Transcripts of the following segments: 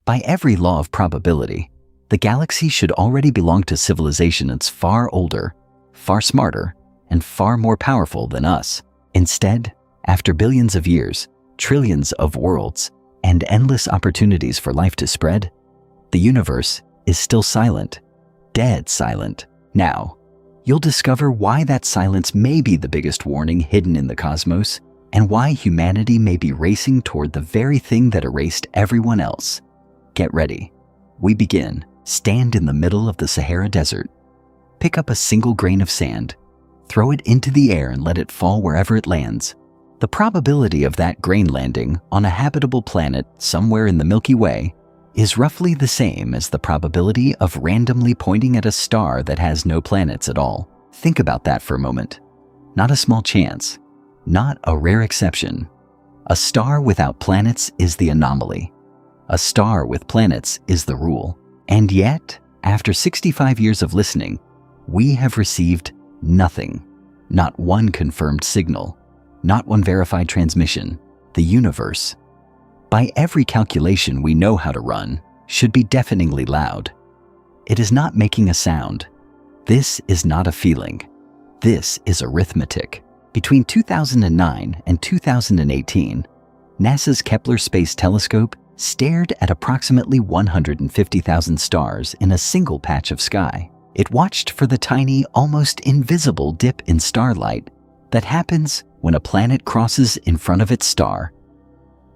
By every law of probability, the galaxy should already belong to civilization that's far older, far smarter, and far more powerful than us. Instead, after billions of years, trillions of worlds, and endless opportunities for life to spread, the universe is still silent, dead silent. Now, you'll discover why that silence may be the biggest warning hidden in the cosmos, and why humanity may be racing toward the very thing that erased everyone else. Get ready. We begin. Stand in the middle of the Sahara Desert. Pick up a single grain of sand, throw it into the air and let it fall wherever it lands. The probability of that grain landing on a habitable planet somewhere in the Milky Way is roughly the same as the probability of randomly pointing at a star that has no planets at all. Think about that for a moment. Not a small chance, not a rare exception. A star without planets is the anomaly. A star with planets is the rule. And yet, after 65 years of listening, we have received nothing. Not one confirmed signal, not one verified transmission. The universe, by every calculation we know how to run, should be deafeningly loud. It is not making a sound. This is not a feeling. This is arithmetic. Between 2009 and 2018, NASA's Kepler Space Telescope stared at approximately 150,000 stars in a single patch of sky. It watched for the tiny, almost invisible dip in starlight that happens when a planet crosses in front of its star.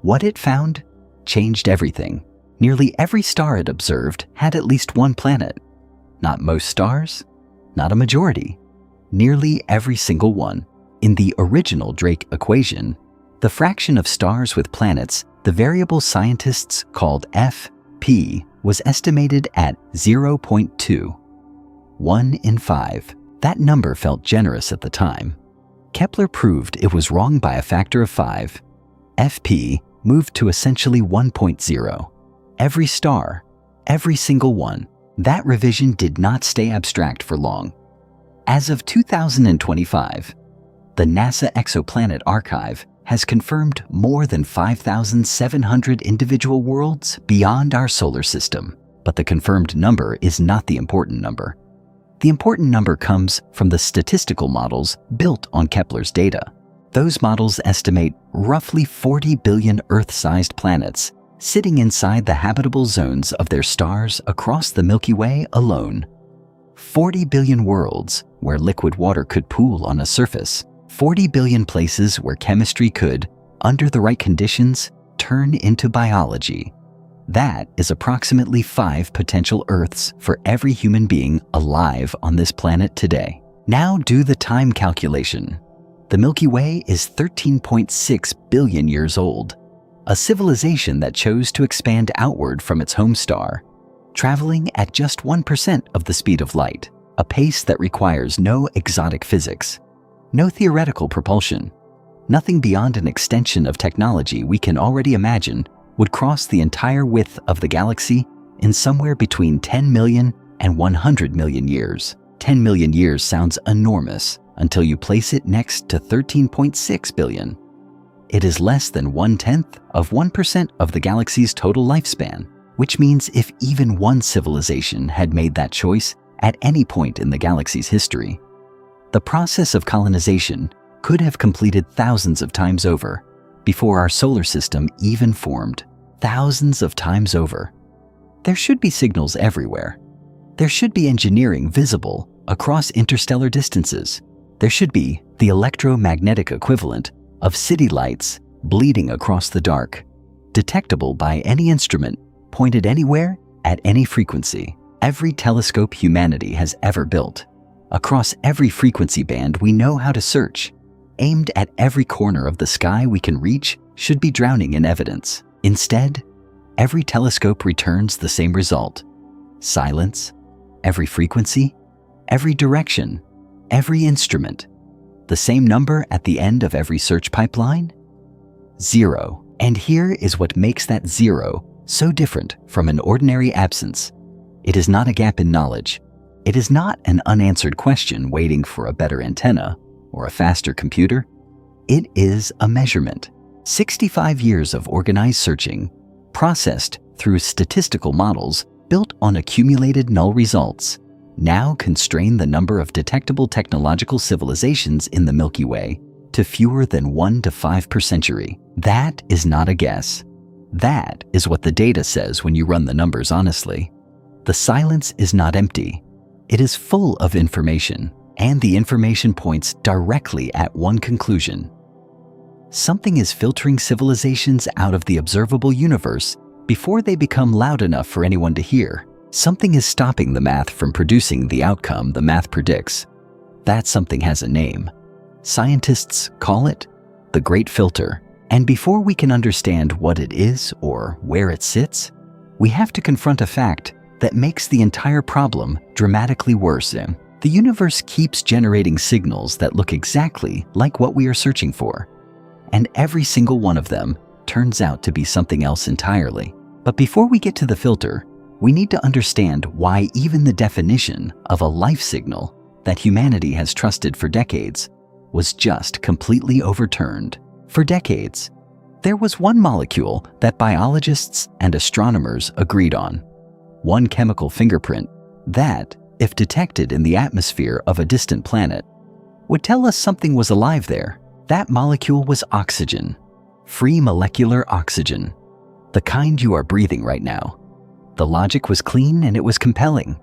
What it found changed everything. Nearly every star it observed had at least one planet. Not most stars, not a majority. Nearly every single one. In the original Drake equation, the fraction of stars with planets the variable scientists called F(p) was estimated at 0.2. 1 in 5. That number felt generous at the time. Kepler proved it was wrong by a factor of 5. Fp moved to essentially 1.0. Every star, every single one. That revision did not stay abstract for long. As of 2025, the NASA Exoplanet Archive has confirmed more than 5,700 individual worlds beyond our solar system. But the confirmed number is not the important number. The important number comes from the statistical models built on Kepler's data. Those models estimate roughly 40 billion Earth-sized planets sitting inside the habitable zones of their stars across the Milky Way alone. 40 billion worlds where liquid water could pool on a surface. 40 billion places where chemistry could, under the right conditions, turn into biology. That is approximately 5 potential Earths for every human being alive on this planet today. Now do the time calculation. The Milky Way is 13.6 billion years old, a civilization that chose to expand outward from its home star, traveling at just 1% of the speed of light, a pace that requires no exotic physics, no theoretical propulsion, nothing beyond an extension of technology we can already imagine would cross the entire width of the galaxy in somewhere between 10 million and 100 million years. 10 million years sounds enormous until you place it next to 13.6 billion. It is less than 1/10 of 1% of the galaxy's total lifespan, which means if even one civilization had made that choice at any point in the galaxy's history, the process of colonization could have completed thousands of times over before our solar system even formed. Thousands of times over. There should be signals everywhere. There should be engineering visible across interstellar distances. There should be the electromagnetic equivalent of city lights bleeding across the dark, detectable by any instrument pointed anywhere at any frequency. Every telescope humanity has ever built, across every frequency band we know how to search, aimed at every corner of the sky we can reach, should be drowning in evidence. Instead, every telescope returns the same result. Silence, every frequency, every direction, every instrument. The same number at the end of every search pipeline? 0. And here is what makes that 0 so different from an ordinary absence. It is not a gap in knowledge. It is not an unanswered question waiting for a better antenna or a faster computer. It is a measurement. 65 years of organized searching, processed through statistical models built on accumulated null results, now constrain the number of detectable technological civilizations in the Milky Way to fewer than 1 to 5 per century. That is not a guess. That is what the data says when you run the numbers honestly. The silence is not empty. It is full of information, and the information points directly at one conclusion. Something is filtering civilizations out of the observable universe before they become loud enough for anyone to hear. Something is stopping the math from producing the outcome the math predicts. That something has a name. Scientists call it the Great Filter. And before we can understand what it is or where it sits, we have to confront a fact that makes the entire problem dramatically worse. The universe keeps generating signals that look exactly like what we are searching for. And every single one of them turns out to be something else entirely. But before we get to the filter, we need to understand why even the definition of a life signal that humanity has trusted for decades was just completely overturned. For decades, there was one molecule that biologists and astronomers agreed on. One chemical fingerprint that, if detected in the atmosphere of a distant planet, would tell us something was alive there. That molecule was oxygen. Free molecular oxygen. The kind you are breathing right now. The logic was clean and it was compelling.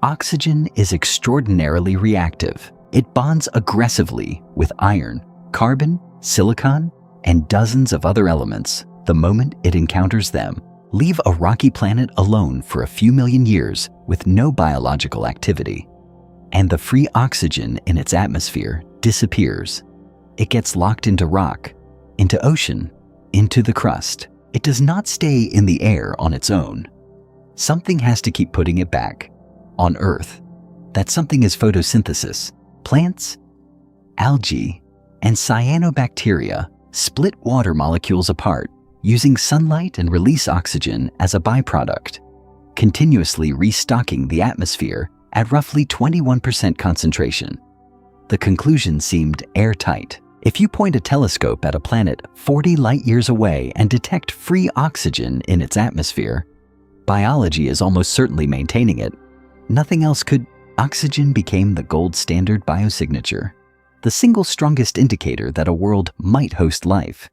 Oxygen is extraordinarily reactive. It bonds aggressively with iron, carbon, silicon, and dozens of other elements the moment it encounters them. Leave a rocky planet alone for a few million years with no biological activity, and the free oxygen in its atmosphere disappears. It gets locked into rock, into ocean, into the crust. It does not stay in the air on its own. Something has to keep putting it back. On Earth, that something is photosynthesis. Plants, algae, and cyanobacteria split water molecules apart, using sunlight and release oxygen as a byproduct, continuously restocking the atmosphere at roughly 21% concentration. The conclusion seemed airtight. If you point a telescope at a planet 40 light-years away and detect free oxygen in its atmosphere, biology is almost certainly maintaining it. Nothing else could. Oxygen became the gold standard biosignature, the single strongest indicator that a world might host life.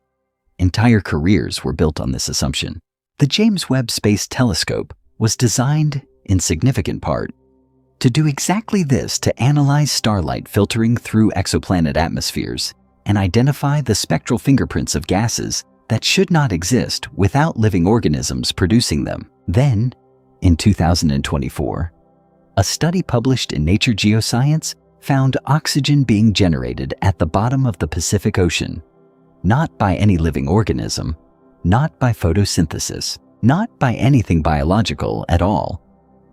Entire careers were built on this assumption. The James Webb Space Telescope was designed, in significant part, to do exactly this: to analyze starlight filtering through exoplanet atmospheres and identify the spectral fingerprints of gases that should not exist without living organisms producing them. Then, in 2024, a study published in Nature Geoscience found oxygen being generated at the bottom of the Pacific Ocean, not by any living organism, not by photosynthesis, not by anything biological at all.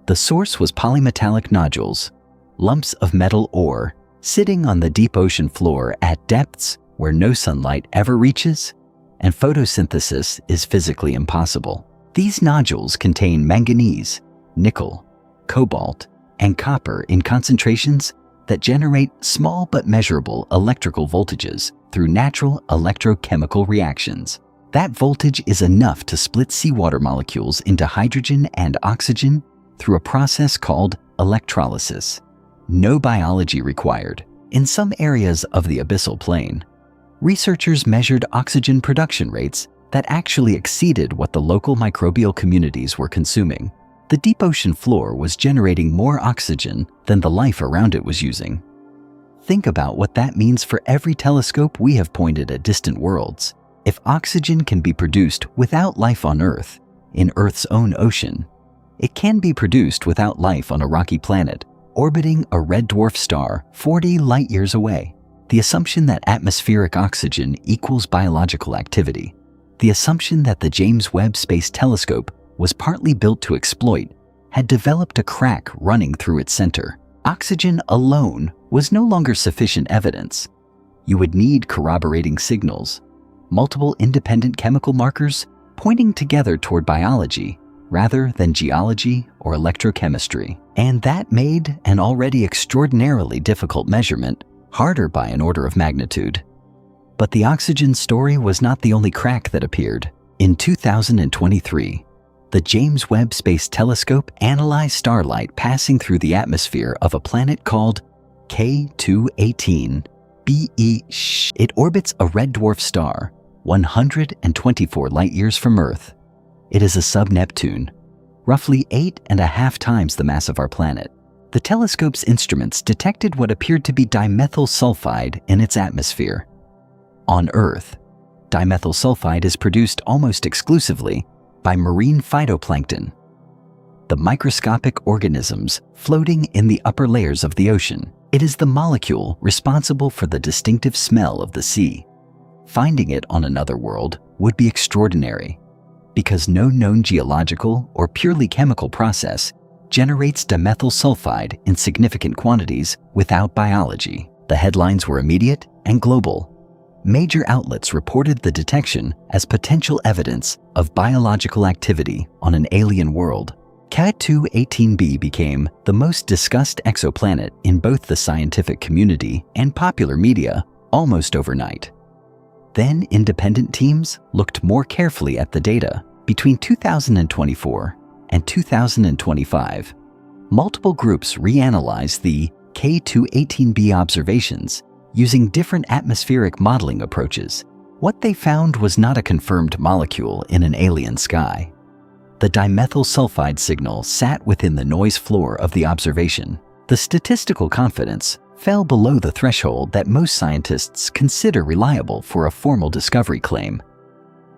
The source was polymetallic nodules, lumps of metal ore sitting on the deep ocean floor at depths where no sunlight ever reaches, and photosynthesis is physically impossible. These nodules contain manganese, nickel, cobalt, and copper in concentrations that generate small but measurable electrical voltages through natural electrochemical reactions. That voltage is enough to split seawater molecules into hydrogen and oxygen through a process called electrolysis. No biology required. In some areas of the abyssal plain, researchers measured oxygen production rates that actually exceeded what the local microbial communities were consuming. The deep ocean floor was generating more oxygen than the life around it was using. Think about what that means for every telescope we have pointed at distant worlds. If oxygen can be produced without life on Earth, in Earth's own ocean, it can be produced without life on a rocky planet orbiting a red dwarf star 40 light-years away. The assumption that atmospheric oxygen equals biological activity, the assumption that the James Webb Space Telescope was partly built to exploit, had developed a crack running through its center. Oxygen alone was no longer sufficient evidence. You would need corroborating signals, multiple independent chemical markers pointing together toward biology rather than geology or electrochemistry. And that made an already extraordinarily difficult measurement harder by an order of magnitude. But the oxygen story was not the only crack that appeared. In 2023, The James Webb Space Telescope analyzed starlight passing through the atmosphere of a planet called K218b. It orbits a red dwarf star, 124 light-years from Earth. It is a sub-Neptune, roughly 8.5 times the mass of our planet. The telescope's instruments detected what appeared to be dimethyl sulfide in its atmosphere. On Earth, dimethyl sulfide is produced almost exclusively by marine phytoplankton, the microscopic organisms floating in the upper layers of the ocean. It is the molecule responsible for the distinctive smell of the sea. Finding it on another world would be extraordinary, because no known geological or purely chemical process generates dimethyl sulfide in significant quantities without biology. The headlines were immediate and global. Major outlets reported the detection as potential evidence of biological activity on an alien world. K218b became the most discussed exoplanet in both the scientific community and popular media almost overnight. Then independent teams looked more carefully at the data. Between 2024 and 2025, multiple groups reanalyzed the K218b observations using different atmospheric modeling approaches. What they found was not a confirmed molecule in an alien sky. The dimethyl sulfide signal sat within the noise floor of the observation. The statistical confidence fell below the threshold that most scientists consider reliable for a formal discovery claim.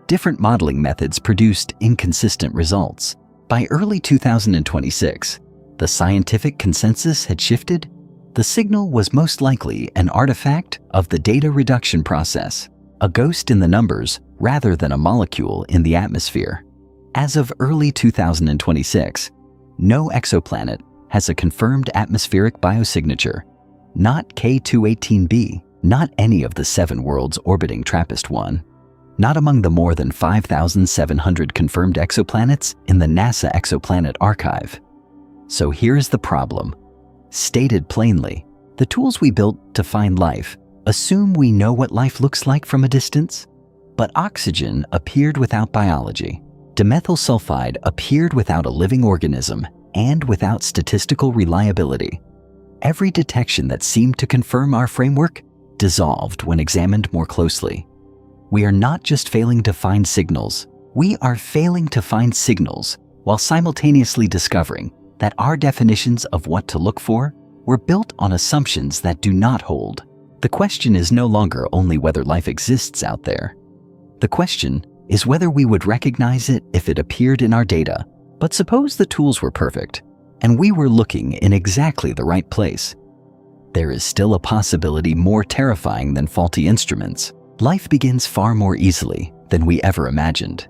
Different modeling methods produced inconsistent results. By early 2026, the scientific consensus had shifted. The signal was most likely an artifact of the data reduction process, a ghost in the numbers rather than a molecule in the atmosphere. As of early 2026, no exoplanet has a confirmed atmospheric biosignature. Not K218b, not any of the 7 worlds orbiting TRAPPIST-1, not among the more than 5,700 confirmed exoplanets in the NASA Exoplanet Archive. So here's the problem. Stated plainly, the tools we built to find life assume we know what life looks like from a distance, but oxygen appeared without biology. Dimethyl sulfide appeared without a living organism and without statistical reliability. Every detection that seemed to confirm our framework dissolved when examined more closely. We are not just failing to find signals, we are failing to find signals while simultaneously discovering that our definitions of what to look for were built on assumptions that do not hold. The question is no longer only whether life exists out there. The question is whether we would recognize it if it appeared in our data. But suppose the tools were perfect, and we were looking in exactly the right place. There is still a possibility more terrifying than faulty instruments. Life begins far more easily than we ever imagined.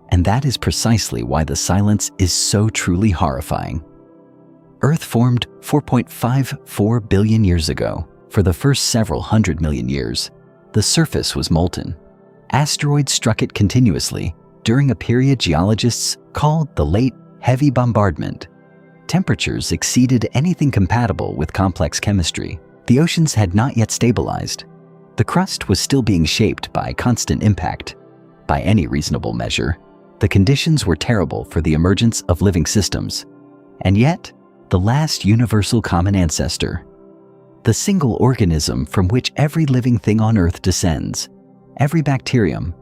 And that is precisely why the silence is so truly horrifying. Earth formed 4.54 billion years ago. For the first several hundred million years, the surface was molten. Asteroids struck it continuously during a period geologists called the Late Heavy Bombardment. Temperatures exceeded anything compatible with complex chemistry. The oceans had not yet stabilized. The crust was still being shaped by constant impact. By any reasonable measure, the conditions were terrible for the emergence of living systems. And yet, the last universal common ancestor, the single organism from which every living thing on Earth descends, every bacterium,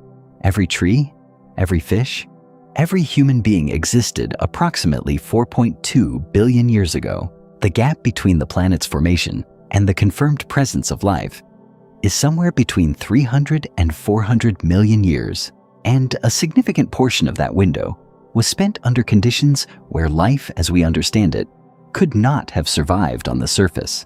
every tree, every fish, every human being existed approximately 4.2 billion years ago. The gap between the planet's formation and the confirmed presence of life is somewhere between 300 and 400 million years, and a significant portion of that window was spent under conditions where life as we understand it could not have survived on the surface.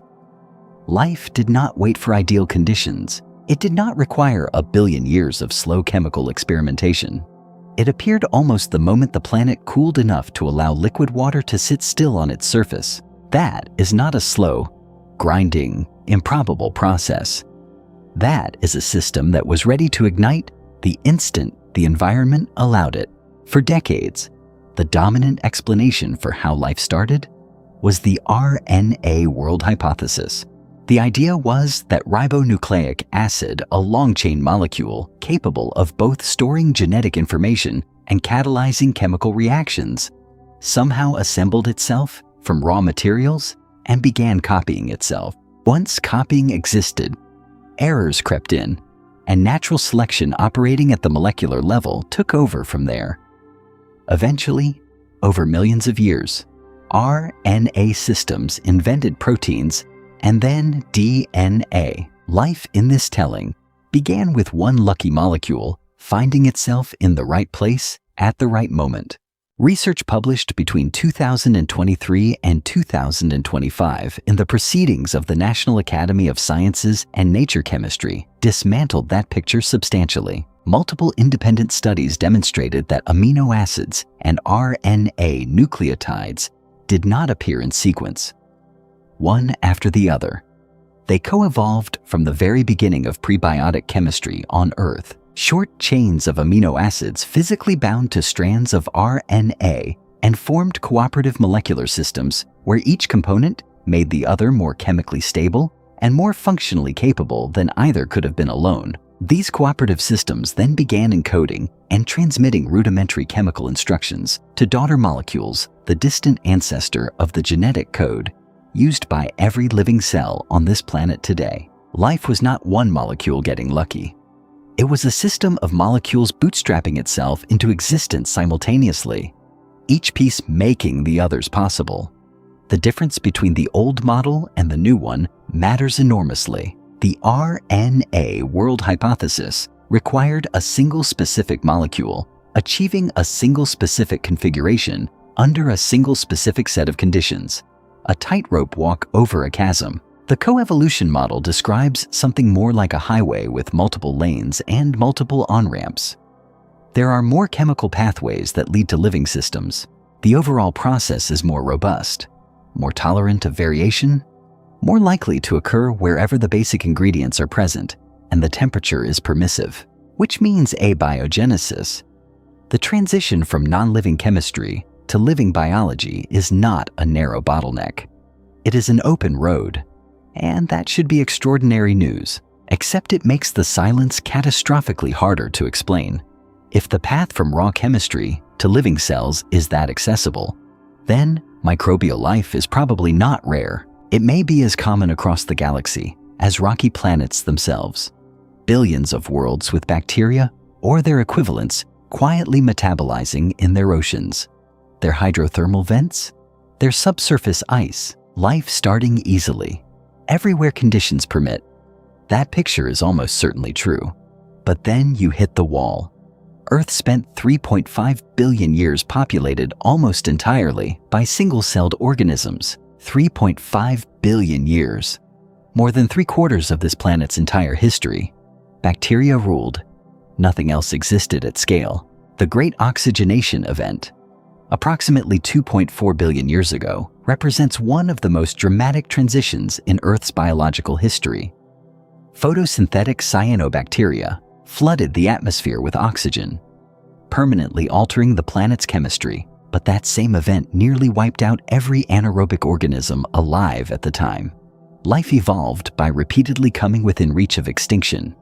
Life did not wait for ideal conditions. It did not require a billion years of slow chemical experimentation. It appeared almost the moment the planet cooled enough to allow liquid water to sit still on its surface. That is not a slow, grinding, improbable process. That is a system that was ready to ignite the instant the environment allowed it. For decades, the dominant explanation for how life started was the RNA world hypothesis. The idea was that ribonucleic acid, a long-chain molecule capable of both storing genetic information and catalyzing chemical reactions, somehow assembled itself from raw materials and began copying itself. Once copying existed, errors crept in, and natural selection operating at the molecular level took over from there. Eventually, over millions of years, RNA systems invented proteins and then DNA. Life in this telling began with one lucky molecule finding itself in the right place at the right moment. Research published between 2023 and 2025 in the Proceedings of the National Academy of Sciences and Nature Chemistry dismantled that picture substantially. Multiple independent studies demonstrated that amino acids and RNA nucleotides did not appear in sequence, one after the other. They co-evolved from the very beginning of prebiotic chemistry on Earth. Short chains of amino acids physically bound to strands of RNA and formed cooperative molecular systems where each component made the other more chemically stable and more functionally capable than either could have been alone. These cooperative systems then began encoding and transmitting rudimentary chemical instructions to daughter molecules, the distant ancestor of the genetic code used by every living cell on this planet today. Life was not one molecule getting lucky. It was a system of molecules bootstrapping itself into existence simultaneously, each piece making the others possible. The difference between the old model and the new one matters enormously. The RNA world hypothesis required a single specific molecule, achieving a single specific configuration under a single specific set of conditions, a tightrope walk over a chasm. The coevolution model describes something more like a highway with multiple lanes and multiple on-ramps. There are more chemical pathways that lead to living systems. The overall process is more robust, more tolerant of variation, more likely to occur wherever the basic ingredients are present and the temperature is permissive, which means abiogenesis. The transition from non-living chemistry to living biology is not a narrow bottleneck. It is an open road. And that should be extraordinary news, except it makes the silence catastrophically harder to explain. If the path from raw chemistry to living cells is that accessible, then microbial life is probably not rare. It may be as common across the galaxy as rocky planets themselves. Billions of worlds with bacteria or their equivalents quietly metabolizing in their oceans, their hydrothermal vents, their subsurface ice, life starting easily. Everywhere conditions permit. That picture is almost certainly true. But then you hit the wall. Earth spent 3.5 billion years populated almost entirely by single-celled organisms. 3.5 billion years. More than 3/4 of this planet's entire history. Bacteria ruled. Nothing else existed at scale. The Great Oxygenation Event, approximately 2.4 billion years ago, represents one of the most dramatic transitions in Earth's biological history. Photosynthetic cyanobacteria flooded the atmosphere with oxygen, permanently altering the planet's chemistry, but that same event nearly wiped out every anaerobic organism alive at the time. Life evolved by repeatedly coming within reach of extinction.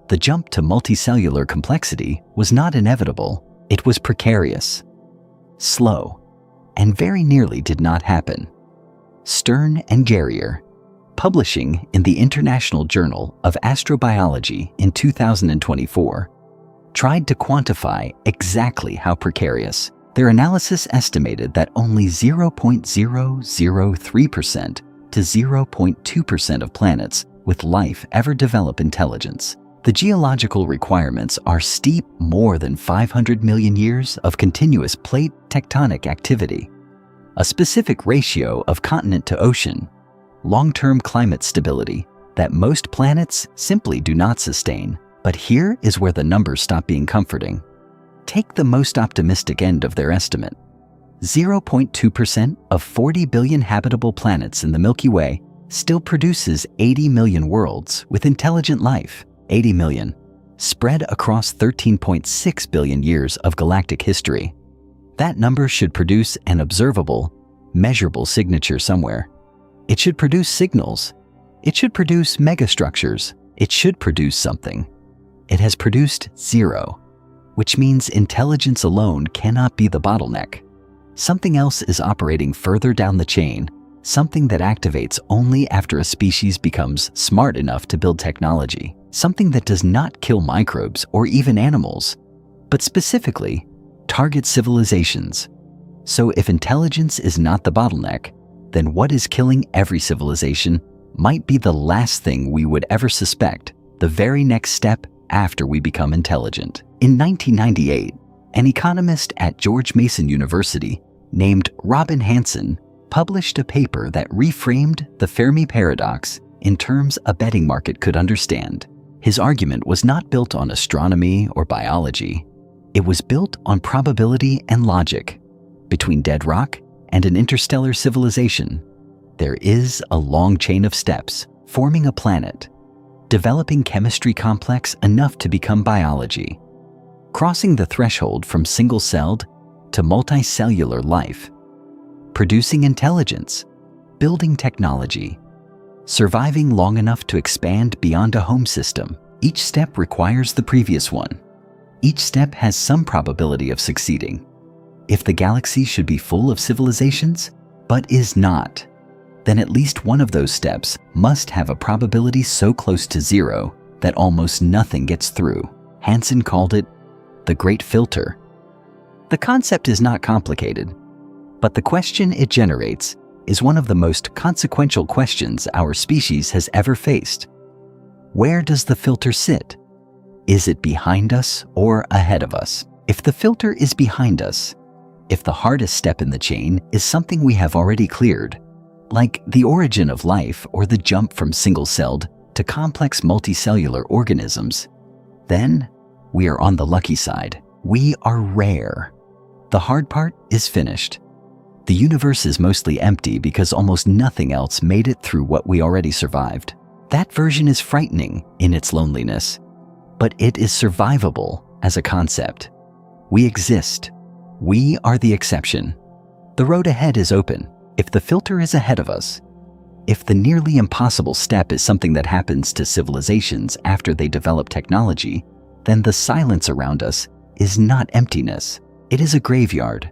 The jump to multicellular complexity was not inevitable, it was precarious, slow, and very nearly did not happen. Stern and Gerrier, publishing in the International Journal of Astrobiology in 2024, tried to quantify exactly how precarious. Their analysis estimated that only 0.003% to 0.2% of planets with life ever develop intelligence. The geological requirements are steep, more than 500 million years of continuous plate tectonic activity, a specific ratio of continent to ocean, long-term climate stability that most planets simply do not sustain. But here is where the numbers stop being comforting. Take the most optimistic end of their estimate. 0.2% of 40 billion habitable planets in the Milky Way still produces 80 million worlds with intelligent life. 80 million, spread across 13.6 billion years of galactic history. That number should produce an observable, measurable signature somewhere. It should produce signals. It should produce megastructures. It should produce something. It has produced zero. which means intelligence alone cannot be the bottleneck. Something else is operating further down the chain, something that activates only after a species becomes smart enough to build technology, something that does not kill microbes or even animals, but specifically targets civilizations. So if intelligence is not the bottleneck, then what is killing every civilization might be the last thing we would ever suspect, the very next step after we become intelligent. In 1998, an economist at George Mason University named Robin Hanson published a paper that reframed the Fermi paradox in terms a betting market could understand. His argument was not built on astronomy or biology. It was built on probability and logic. Between dead rock and an interstellar civilization, there is a long chain of steps forming a planet, developing chemistry complex enough to become biology, crossing the threshold from single-celled to multicellular life, producing intelligence, building technology, surviving long enough to expand beyond a home system. Each step requires the previous one. Each step has some probability of succeeding. If the galaxy should be full of civilizations, but is not, then at least one of those steps must have a probability so close to zero that almost nothing gets through. Hansen called it the Great Filter. The concept is not complicated, but the question it generates is one of the most consequential questions our species has ever faced. Where does the filter sit? Is it behind us or ahead of us? If the filter is behind us, if the hardest step in the chain is something we have already cleared, like the origin of life or the jump from single-celled to complex multicellular organisms, then we are on the lucky side. We are rare. The hard part is finished. The universe is mostly empty because almost nothing else made it through what we already survived. That version is frightening in its loneliness, but it is survivable as a concept. We exist. We are the exception. The road ahead is open. If the filter is ahead of us, if the nearly impossible step is something that happens to civilizations after they develop technology, then the silence around us is not emptiness. It is a graveyard.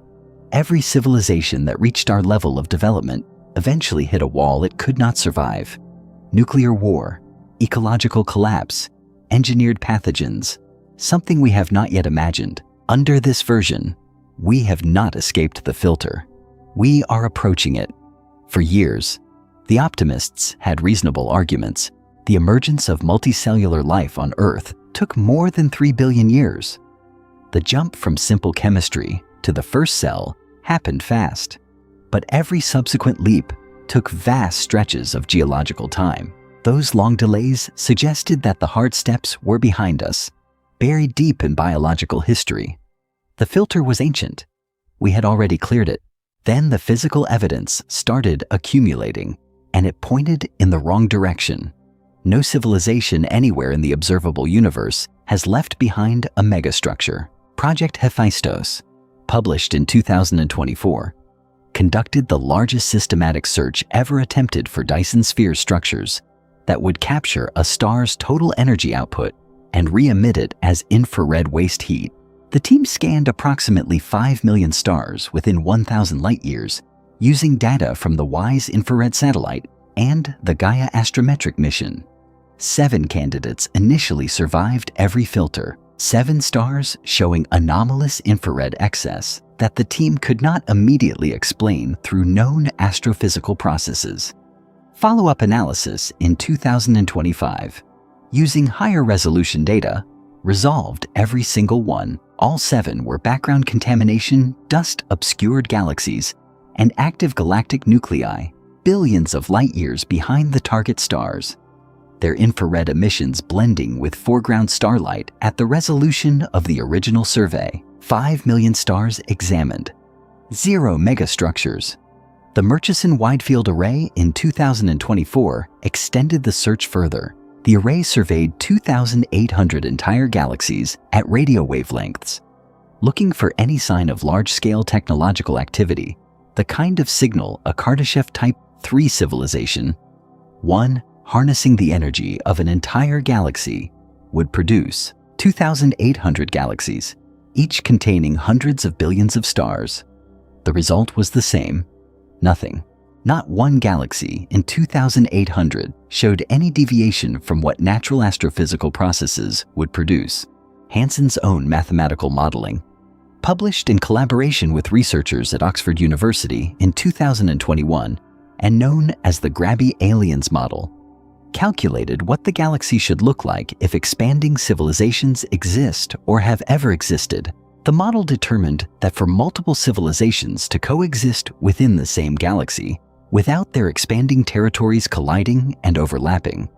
Every civilization that reached our level of development eventually hit a wall it could not survive. Nuclear war, ecological collapse, engineered pathogens, something we have not yet imagined. Under this version, we have not escaped the filter. We are approaching it. For years, the optimists had reasonable arguments. The emergence of multicellular life on Earth took more than 3 billion years. The jump from simple chemistry to the first cell happened fast, but every subsequent leap took vast stretches of geological time. Those long delays suggested that the hard steps were behind us, buried deep in biological history. The filter was ancient. We had already cleared it. Then the physical evidence started accumulating, and it pointed in the wrong direction. No civilization anywhere in the observable universe has left behind a megastructure. Project Hephaestus, published in 2024, conducted the largest systematic search ever attempted for Dyson sphere structures that would capture a star's total energy output and re-emit it as infrared waste heat. The team scanned approximately 5 million stars within 1,000 light-years using data from the WISE infrared satellite and the Gaia astrometric mission. 7 candidates initially survived every filter, 7 stars showing anomalous infrared excess that the team could not immediately explain through known astrophysical processes. Follow-up analysis in 2025, using higher resolution data, resolved every single one. All 7 were background contamination, dust-obscured galaxies, and active galactic nuclei, billions of light-years behind the target stars. Their infrared emissions blending with foreground starlight at the resolution of the original survey. 5 million stars examined. 0 megastructures. The Murchison Wide Field Array in 2024 extended the search further. The array surveyed 2,800 entire galaxies at radio wavelengths, looking for any sign of large-scale technological activity, the kind of signal a Kardashev Type 3 civilization, one harnessing the energy of an entire galaxy, would produce. 2,800 galaxies, each containing hundreds of billions of stars. The result was the same: nothing. Not one galaxy in 2800 showed any deviation from what natural astrophysical processes would produce. Hansen's own mathematical modeling, published in collaboration with researchers at Oxford University in 2021 and known as the Grabby Aliens model, calculated what the galaxy should look like if expanding civilizations exist or have ever existed. The model determined that for multiple civilizations to coexist within the same galaxy, without their expanding territories colliding and overlapping,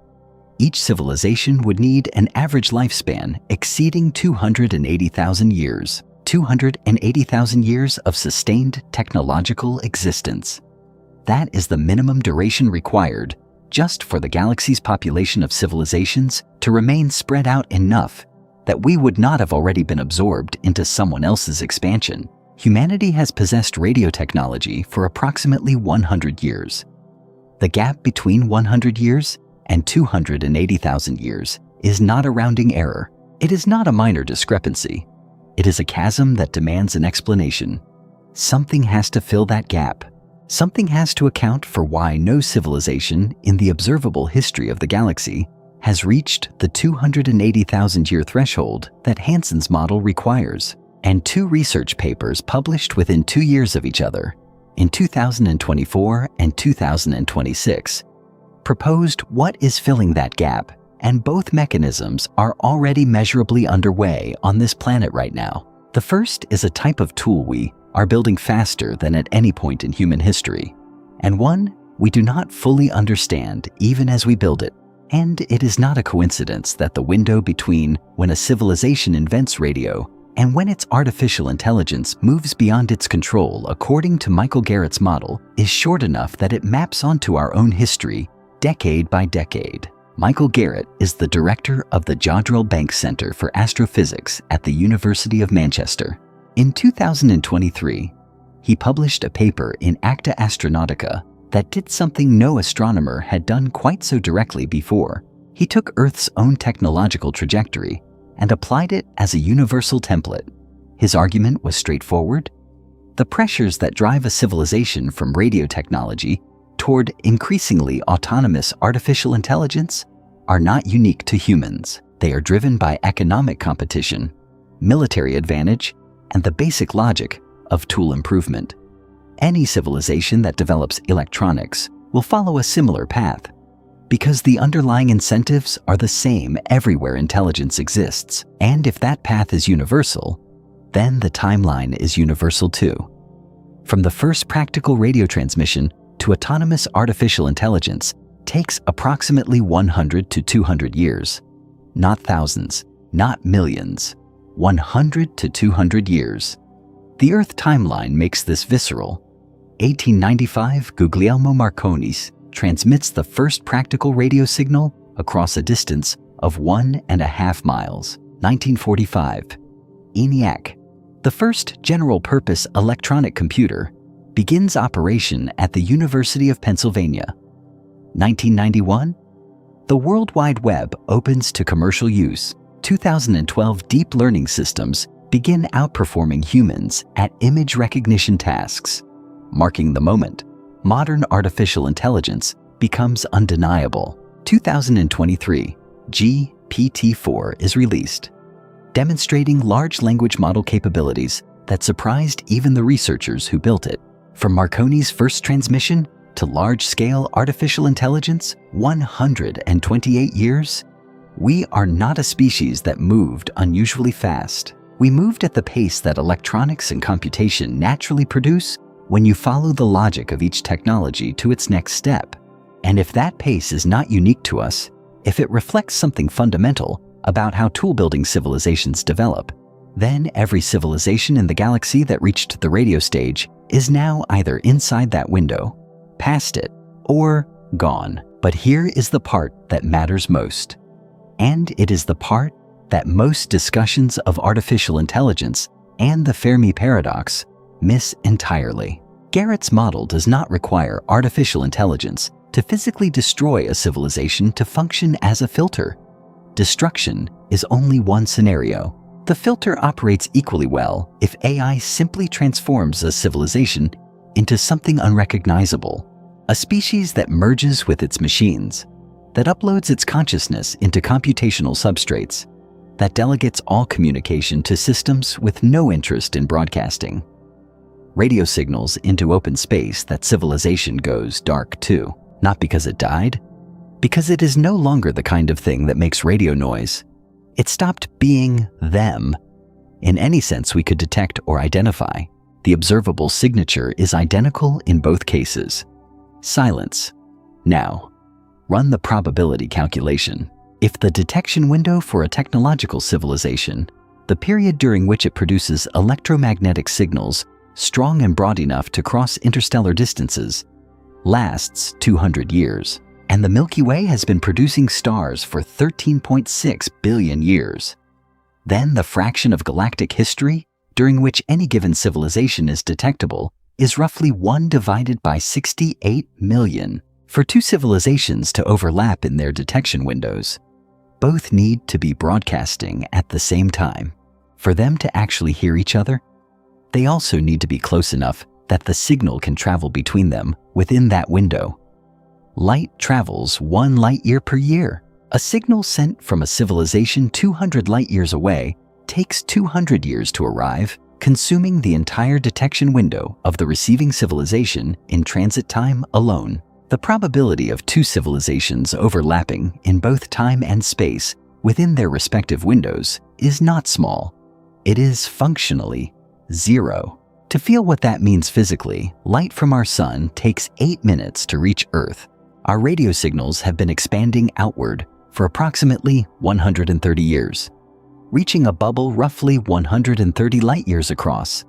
each civilization would need an average lifespan exceeding 280,000 years. 280,000 years of sustained technological existence. That is the minimum duration required just for the galaxy's population of civilizations to remain spread out enough that we would not have already been absorbed into someone else's expansion. Humanity has possessed radio technology for approximately 100 years. The gap between 100 years and 280,000 years is not a rounding error. It is not a minor discrepancy. It is a chasm that demands an explanation. Something has to fill that gap. Something has to account for why no civilization in the observable history of the galaxy has reached the 280,000-year threshold that Hansen's model requires. And two research papers published within 2 years of each other, in 2024 and 2026, proposed what is filling that gap, and both mechanisms are already measurably underway on this planet right now. The first is a type of tool we are building faster than at any point in human history, and one we do not fully understand even as we build it. And it is not a coincidence that the window between when a civilization invents radio and when its artificial intelligence moves beyond its control according to Michael Garrett's model is short enough that it maps onto our own history decade by decade. Michael Garrett is the director of the Jodrell Banks Center for Astrophysics at the University of Manchester. In 2023, he published a paper in Acta Astronautica that did something no astronomer had done quite so directly before. He took Earth's own technological trajectory and applied it as a universal template. His argument was straightforward. The pressures that drive a civilization from radio technology toward increasingly autonomous artificial intelligence are not unique to humans. They are driven by economic competition, military advantage, and the basic logic of tool improvement. Any civilization that develops electronics will follow a similar path, because the underlying incentives are the same everywhere intelligence exists. And if that path is universal, then the timeline is universal too. From the first practical radio transmission to autonomous artificial intelligence takes approximately 100 to 200 years. Not thousands, not millions. 100 to 200 years. The Earth timeline makes this visceral. 1895, Guglielmo Marconi transmits the first practical radio signal across a distance of 1.5 miles. 1945, ENIAC, the first general-purpose electronic computer, begins operation at the University of Pennsylvania. 1991, the World Wide Web opens to commercial use. 2012, deep learning systems begin outperforming humans at image recognition tasks. Marking the moment, modern artificial intelligence becomes undeniable. 2023, GPT-4 is released, demonstrating large language model capabilities that surprised even the researchers who built it. From Marconi's first transmission to large-scale artificial intelligence, 128 years, we are not a species that moved unusually fast. We moved at the pace that electronics and computation naturally produce when you follow the logic of each technology to its next step. And if that pace is not unique to us, if it reflects something fundamental about how tool-building civilizations develop, then every civilization in the galaxy that reached the radio stage is now either inside that window, past it, or gone. But here is the part that matters most. And it is the part that most discussions of artificial intelligence and the Fermi paradox miss entirely. Garrett's model does not require artificial intelligence to physically destroy a civilization to function as a filter. Destruction is only one scenario. The filter operates equally well if AI simply transforms a civilization into something unrecognizable, a species that merges with its machines, that uploads its consciousness into computational substrates, that delegates all communication to systems with no interest in broadcasting. Radio signals into open space that civilization goes dark too, not because it died, because it is no longer the kind of thing that makes radio noise. It stopped being them. In any sense we could detect or identify, the observable signature is identical in both cases. Silence. Now, run the probability calculation. If the detection window for a technological civilization, the period during which it produces electromagnetic signals strong and broad enough to cross interstellar distances, lasts 200 years, and the Milky Way has been producing stars for 13.6 billion years, then the fraction of galactic history during which any given civilization is detectable is roughly 1 divided by 68 million. For two civilizations to overlap in their detection windows, both need to be broadcasting at the same time. For them to actually hear each other, they also need to be close enough that the signal can travel between them within that window. Light travels 1 light year per year. A signal sent from a civilization 200 light years away takes 200 years to arrive, consuming the entire detection window of the receiving civilization in transit time alone. The probability of two civilizations overlapping in both time and space within their respective windows is not small. It is functionally 0. To feel what that means physically, light from our sun takes 8 minutes to reach Earth. Our radio signals have been expanding outward for approximately 130 years, reaching a bubble roughly 130 light years across.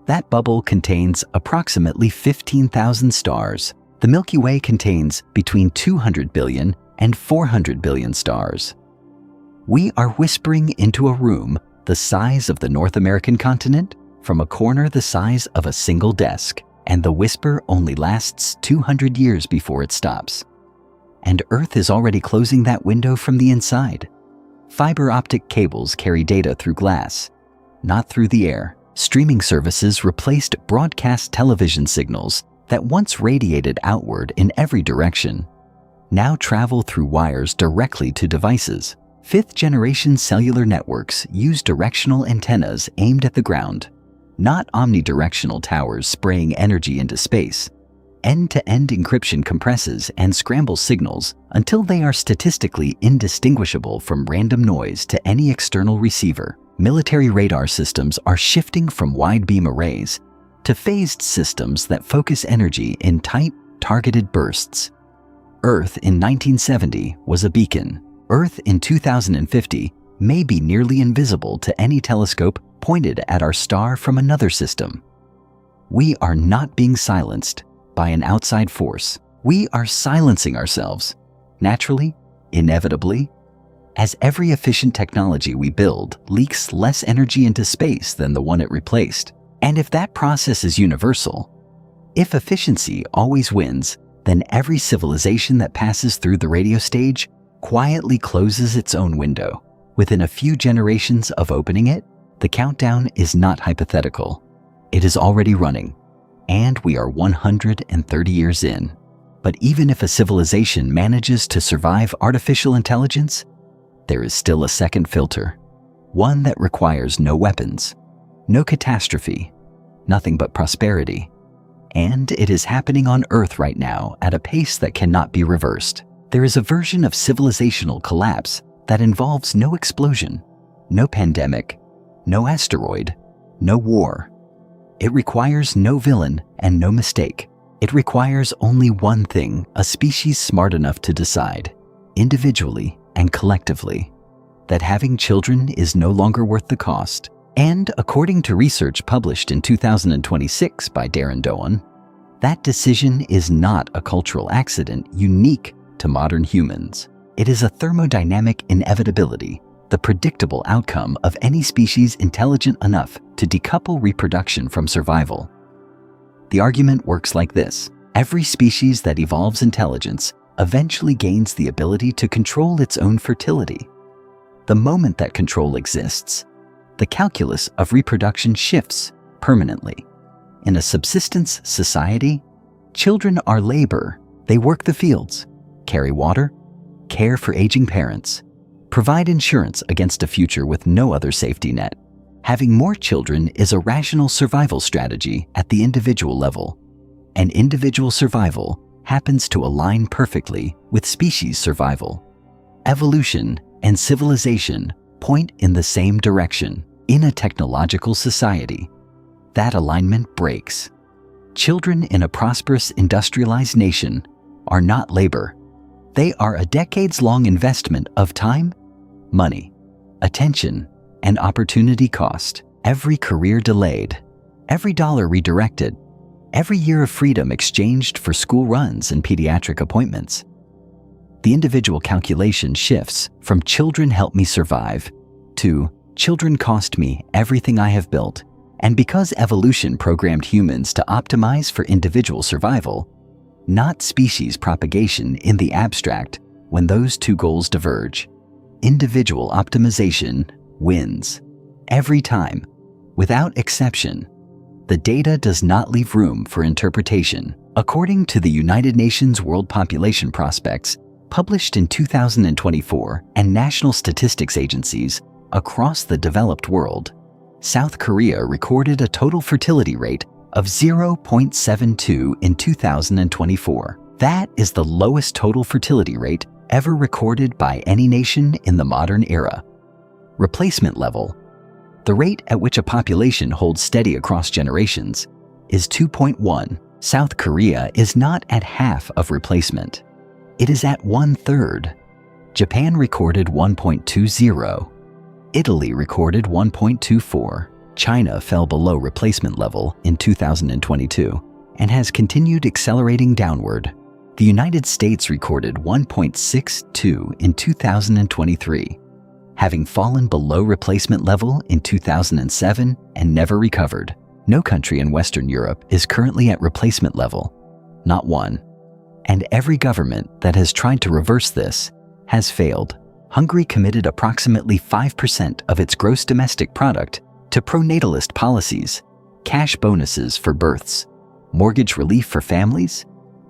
That bubble contains approximately 15,000 stars. The Milky Way contains between 200 billion and 400 billion stars. We are whispering into a room the size of the North American continent from a corner the size of a single desk, and the whisper only lasts 200 years before it stops. And Earth is already closing that window from the inside. Fiber optic cables carry data through glass, not through the air. Streaming services replaced broadcast television signals that once radiated outward in every direction, now travel through wires directly to devices. Fifth-generation cellular networks use directional antennas aimed at the ground, not omnidirectional towers spraying energy into space. End-to-end encryption compresses and scrambles signals until they are statistically indistinguishable from random noise to any external receiver. Military radar systems are shifting from wide-beam arrays to phased systems that focus energy in tight, targeted bursts. Earth in 1970 was a beacon. Earth in 2050 may be nearly invisible to any telescope pointed at our star from another system. We are not being silenced by an outside force. We are silencing ourselves, naturally, inevitably, as every efficient technology we build leaks less energy into space than the one it replaced. And if that process is universal, if efficiency always wins, then every civilization that passes through the radio stage quietly closes its own window. Within a few generations of opening it, the countdown is not hypothetical. It is already running, and we are 130 years in. But even if a civilization manages to survive artificial intelligence, there is still a second filter, one that requires no weapons, no catastrophe, nothing but prosperity. And it is happening on Earth right now at a pace that cannot be reversed. There is a version of civilizational collapse that involves no explosion, no pandemic, no asteroid, no war. It requires no villain and no mistake. It requires only one thing, a species smart enough to decide, individually and collectively, that having children is no longer worth the cost. And according to research published in 2026 by Darren Doan, that decision is not a cultural accident unique to modern humans. It is a thermodynamic inevitability, the predictable outcome of any species intelligent enough to decouple reproduction from survival. The argument works like this. Every species that evolves intelligence eventually gains the ability to control its own fertility. The moment that control exists, the calculus of reproduction shifts permanently. In a subsistence society, children are labor. They work the fields, carry water, care for aging parents, provide insurance against a future with no other safety net. Having more children is a rational survival strategy at the individual level, and individual survival happens to align perfectly with species survival. Evolution and civilization point in the same direction. In a technological society, that alignment breaks. Children in a prosperous industrialized nation are not labor. They are a decades-long investment of time, money, attention, and opportunity cost. Every career delayed, every dollar redirected, every year of freedom exchanged for school runs and pediatric appointments. The individual calculation shifts from children help me survive to children cost me everything I have built. And because evolution programmed humans to optimize for individual survival, not species propagation in the abstract, when those two goals diverge, individual optimization wins. Every time, without exception. The data does not leave room for interpretation. According to the United Nations World Population Prospects, published in 2024, and national statistics agencies across the developed world, South Korea recorded a total fertility rate of 0.72 in 2024. That is the lowest total fertility rate ever recorded by any nation in the modern era. Replacement level, the rate at which a population holds steady across generations, is 2.1. South Korea is not at half of replacement. It is at 1/3. Japan recorded 1.20. Italy recorded 1.24. China fell below replacement level in 2022 and has continued accelerating downward. The United States recorded 1.62 in 2023, having fallen below replacement level in 2007 and never recovered. No country in Western Europe is currently at replacement level, not one. And every government that has tried to reverse this has failed. Hungary committed approximately 5% of its gross domestic product to pronatalist policies, cash bonuses for births, mortgage relief for families,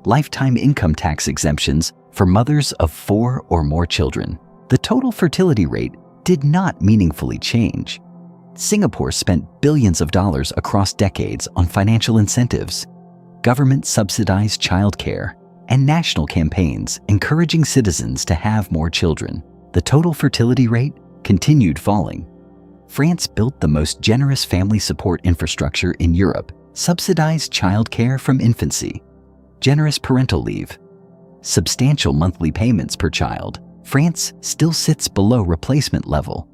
lifetime income tax exemptions for mothers of 4 or more children. The total fertility rate did not meaningfully change. Singapore spent billions of dollars across decades on financial incentives, government-subsidized childcare, and national campaigns encouraging citizens to have more children. The total fertility rate continued falling. France built the most generous family support infrastructure in Europe, subsidized childcare from infancy, generous parental leave, substantial monthly payments per child. France still sits below replacement level.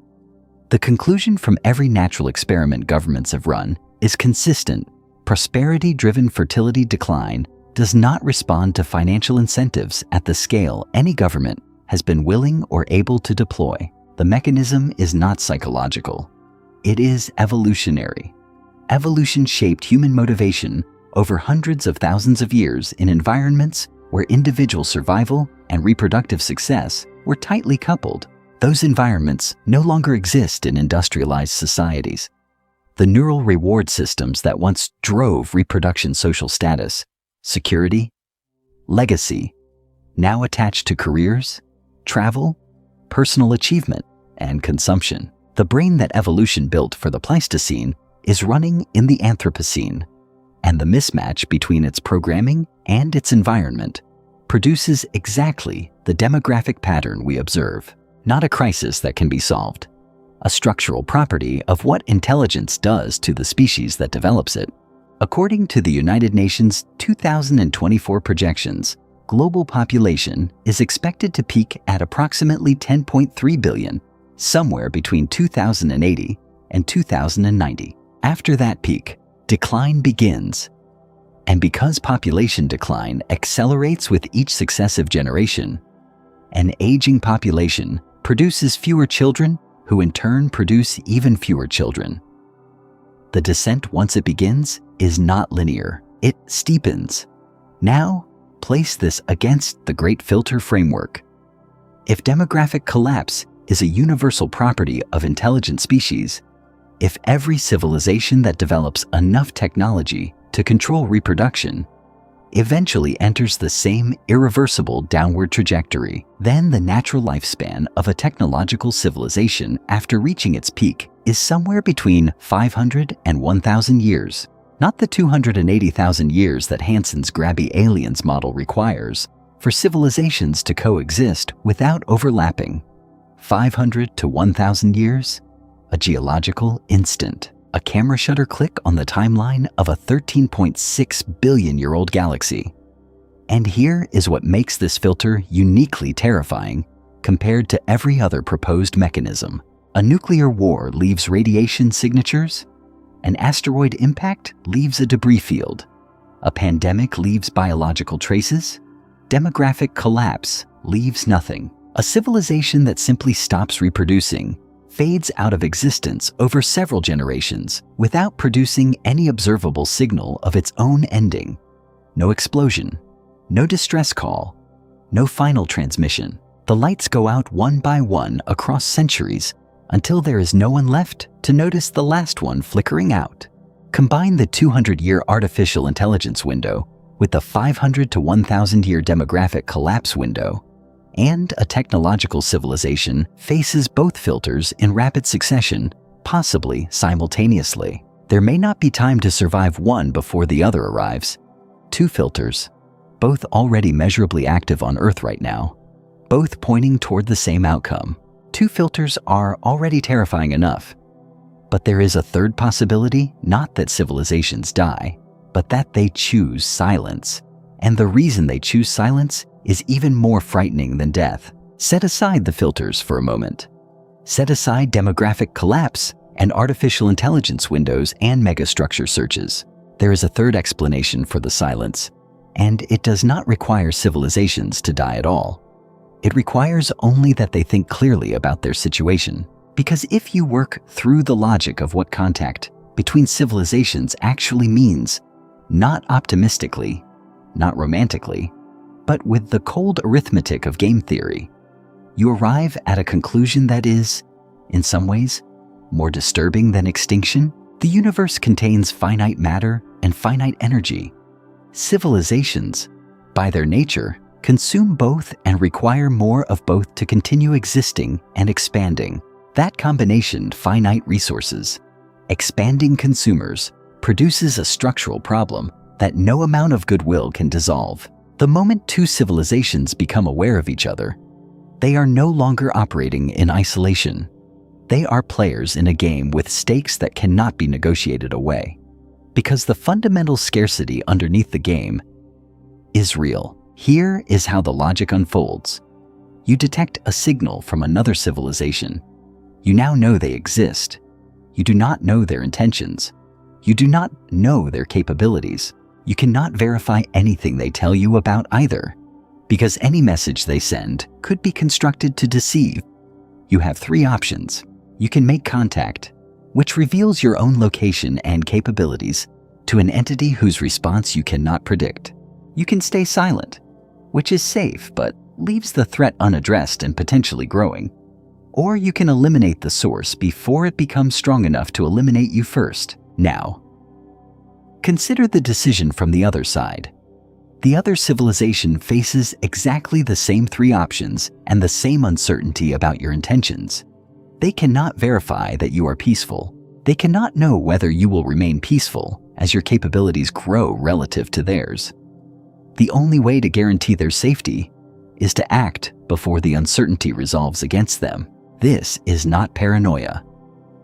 The conclusion from every natural experiment governments have run is consistent. Prosperity-driven fertility decline does not respond to financial incentives at the scale any government has been willing or able to deploy. The mechanism is not psychological. It is evolutionary. Evolution shaped human motivation over hundreds of thousands of years in environments where individual survival and reproductive success were tightly coupled. Those environments no longer exist in industrialized societies. The neural reward systems that once drove reproduction social status, security, legacy, now attached to careers, travel, personal achievement, and consumption. The brain that evolution built for the Pleistocene is running in the Anthropocene, and the mismatch between its programming and its environment produces exactly the demographic pattern we observe. Not a crisis that can be solved, a structural property of what intelligence does to the species that develops it. According to the United Nations 2024 projections, global population is expected to peak at approximately 10.3 billion, somewhere between 2080 and 2090. After that peak, decline begins. And because population decline accelerates with each successive generation, an aging population produces fewer children who in turn produce even fewer children. The descent, once it begins, is not linear. It steepens. Now, place this against the Great Filter framework. If demographic collapse is a universal property of intelligent species, If every civilization that develops enough technology to control reproduction eventually enters the same irreversible downward trajectory, then the natural lifespan of a technological civilization after reaching its peak is somewhere between 500 and 1,000 years, not the 280,000 years that Hansen's grabby aliens model requires for civilizations to coexist without overlapping. 500 to 1,000 years? A geological instant. A camera shutter click on the timeline of a 13.6 billion-year-old galaxy. And here is what makes this filter uniquely terrifying compared to every other proposed mechanism. A nuclear war leaves radiation signatures. An asteroid impact leaves a debris field. A pandemic leaves biological traces. Demographic collapse leaves nothing. A civilization that simply stops reproducing fades out of existence over several generations without producing any observable signal of its own ending. No explosion, no distress call, no final transmission. The lights go out one by one across centuries until there is no one left to notice the last one flickering out. Combine the 200-year artificial intelligence window with the 500 to 1,000-year demographic collapse window, and a technological civilization faces both filters in rapid succession, possibly simultaneously. There may not be time to survive one before the other arrives. Two filters, both already measurably active on Earth right now, both pointing toward the same outcome. Two filters are already terrifying enough. But there is a third possibility, not that civilizations die, but that they choose silence. And the reason they choose silence is even more frightening than death. Set aside the filters for a moment. Set aside demographic collapse and artificial intelligence windows and megastructure searches. There is a third explanation for the silence, and it does not require civilizations to die at all. It requires only that they think clearly about their situation. Because if you work through the logic of what contact between civilizations actually means, not optimistically, not romantically, but with the cold arithmetic of game theory, you arrive at a conclusion that is, in some ways, more disturbing than extinction. The universe contains finite matter and finite energy. Civilizations, by their nature, consume both and require more of both to continue existing and expanding. That combination, finite resources, expanding consumers, produces a structural problem that no amount of goodwill can dissolve. The moment two civilizations become aware of each other, they are no longer operating in isolation. They are players in a game with stakes that cannot be negotiated away. Because the fundamental scarcity underneath the game is real. Here is how the logic unfolds. You detect a signal from another civilization. You now know they exist. You do not know their intentions. You do not know their capabilities. You cannot verify anything they tell you about either, because any message they send could be constructed to deceive. You have three options. You can make contact, which reveals your own location and capabilities to an entity whose response you cannot predict. You can stay silent, which is safe but leaves the threat unaddressed and potentially growing. Or you can eliminate the source before it becomes strong enough to eliminate you first. Now, consider the decision from the other side. The other civilization faces exactly the same three options and the same uncertainty about your intentions. They cannot verify that you are peaceful. They cannot know whether you will remain peaceful as your capabilities grow relative to theirs. The only way to guarantee their safety is to act before the uncertainty resolves against them. This is not paranoia.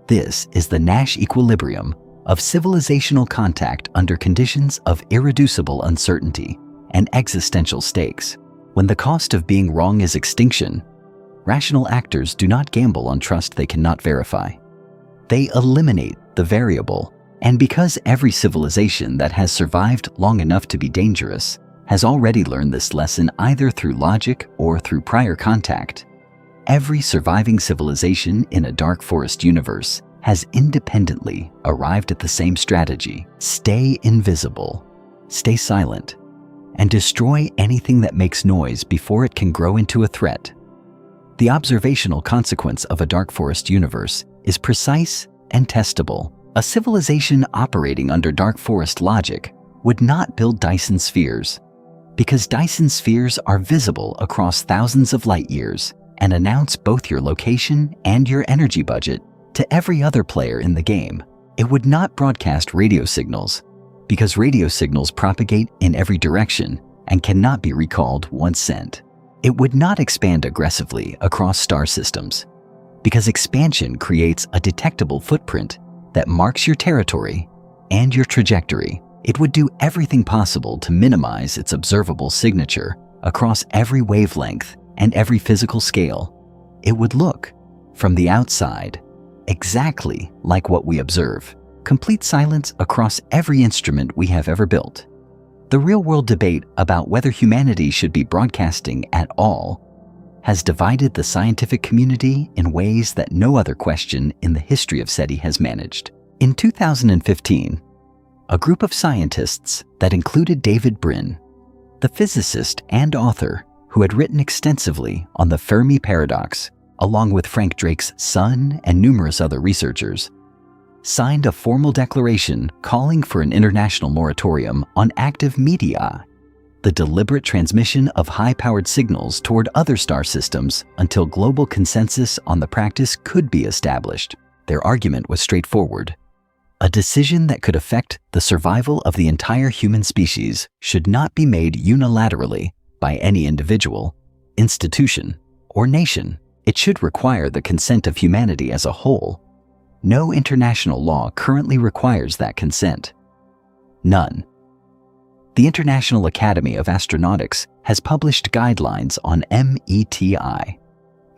This is the Nash equilibrium of civilizational contact under conditions of irreducible uncertainty and existential stakes. When the cost of being wrong is extinction, rational actors do not gamble on trust they cannot verify. They eliminate the variable, and because every civilization that has survived long enough to be dangerous has already learned this lesson either through logic or through prior contact, every surviving civilization in a dark forest universe has independently arrived at the same strategy. Stay invisible, stay silent, and destroy anything that makes noise before it can grow into a threat. The observational consequence of a dark forest universe is precise and testable. A civilization operating under dark forest logic would not build Dyson spheres, because Dyson spheres are visible across thousands of light years and announce both your location and your energy budget to every other player in the game. It would not broadcast radio signals, because radio signals propagate in every direction and cannot be recalled once sent. It would not expand aggressively across star systems, because expansion creates a detectable footprint that marks your territory and your trajectory. It would do everything possible to minimize its observable signature across every wavelength and every physical scale. It would look, from the outside, exactly like what we observe. Complete silence across every instrument we have ever built. The real-world debate about whether humanity should be broadcasting at all has divided the scientific community in ways that no other question in the history of SETI has managed. In 2015, a group of scientists that included David Brin, the physicist and author who had written extensively on the Fermi paradox, along with Frank Drake's son and numerous other researchers, signed a formal declaration calling for an international moratorium on active media, the deliberate transmission of high-powered signals toward other star systems until global consensus on the practice could be established. Their argument was straightforward. A decision that could affect the survival of the entire human species should not be made unilaterally by any individual, institution, or nation. It should require the consent of humanity as a whole. No international law currently requires that consent. None. The International Academy of Astronautics has published guidelines on METI.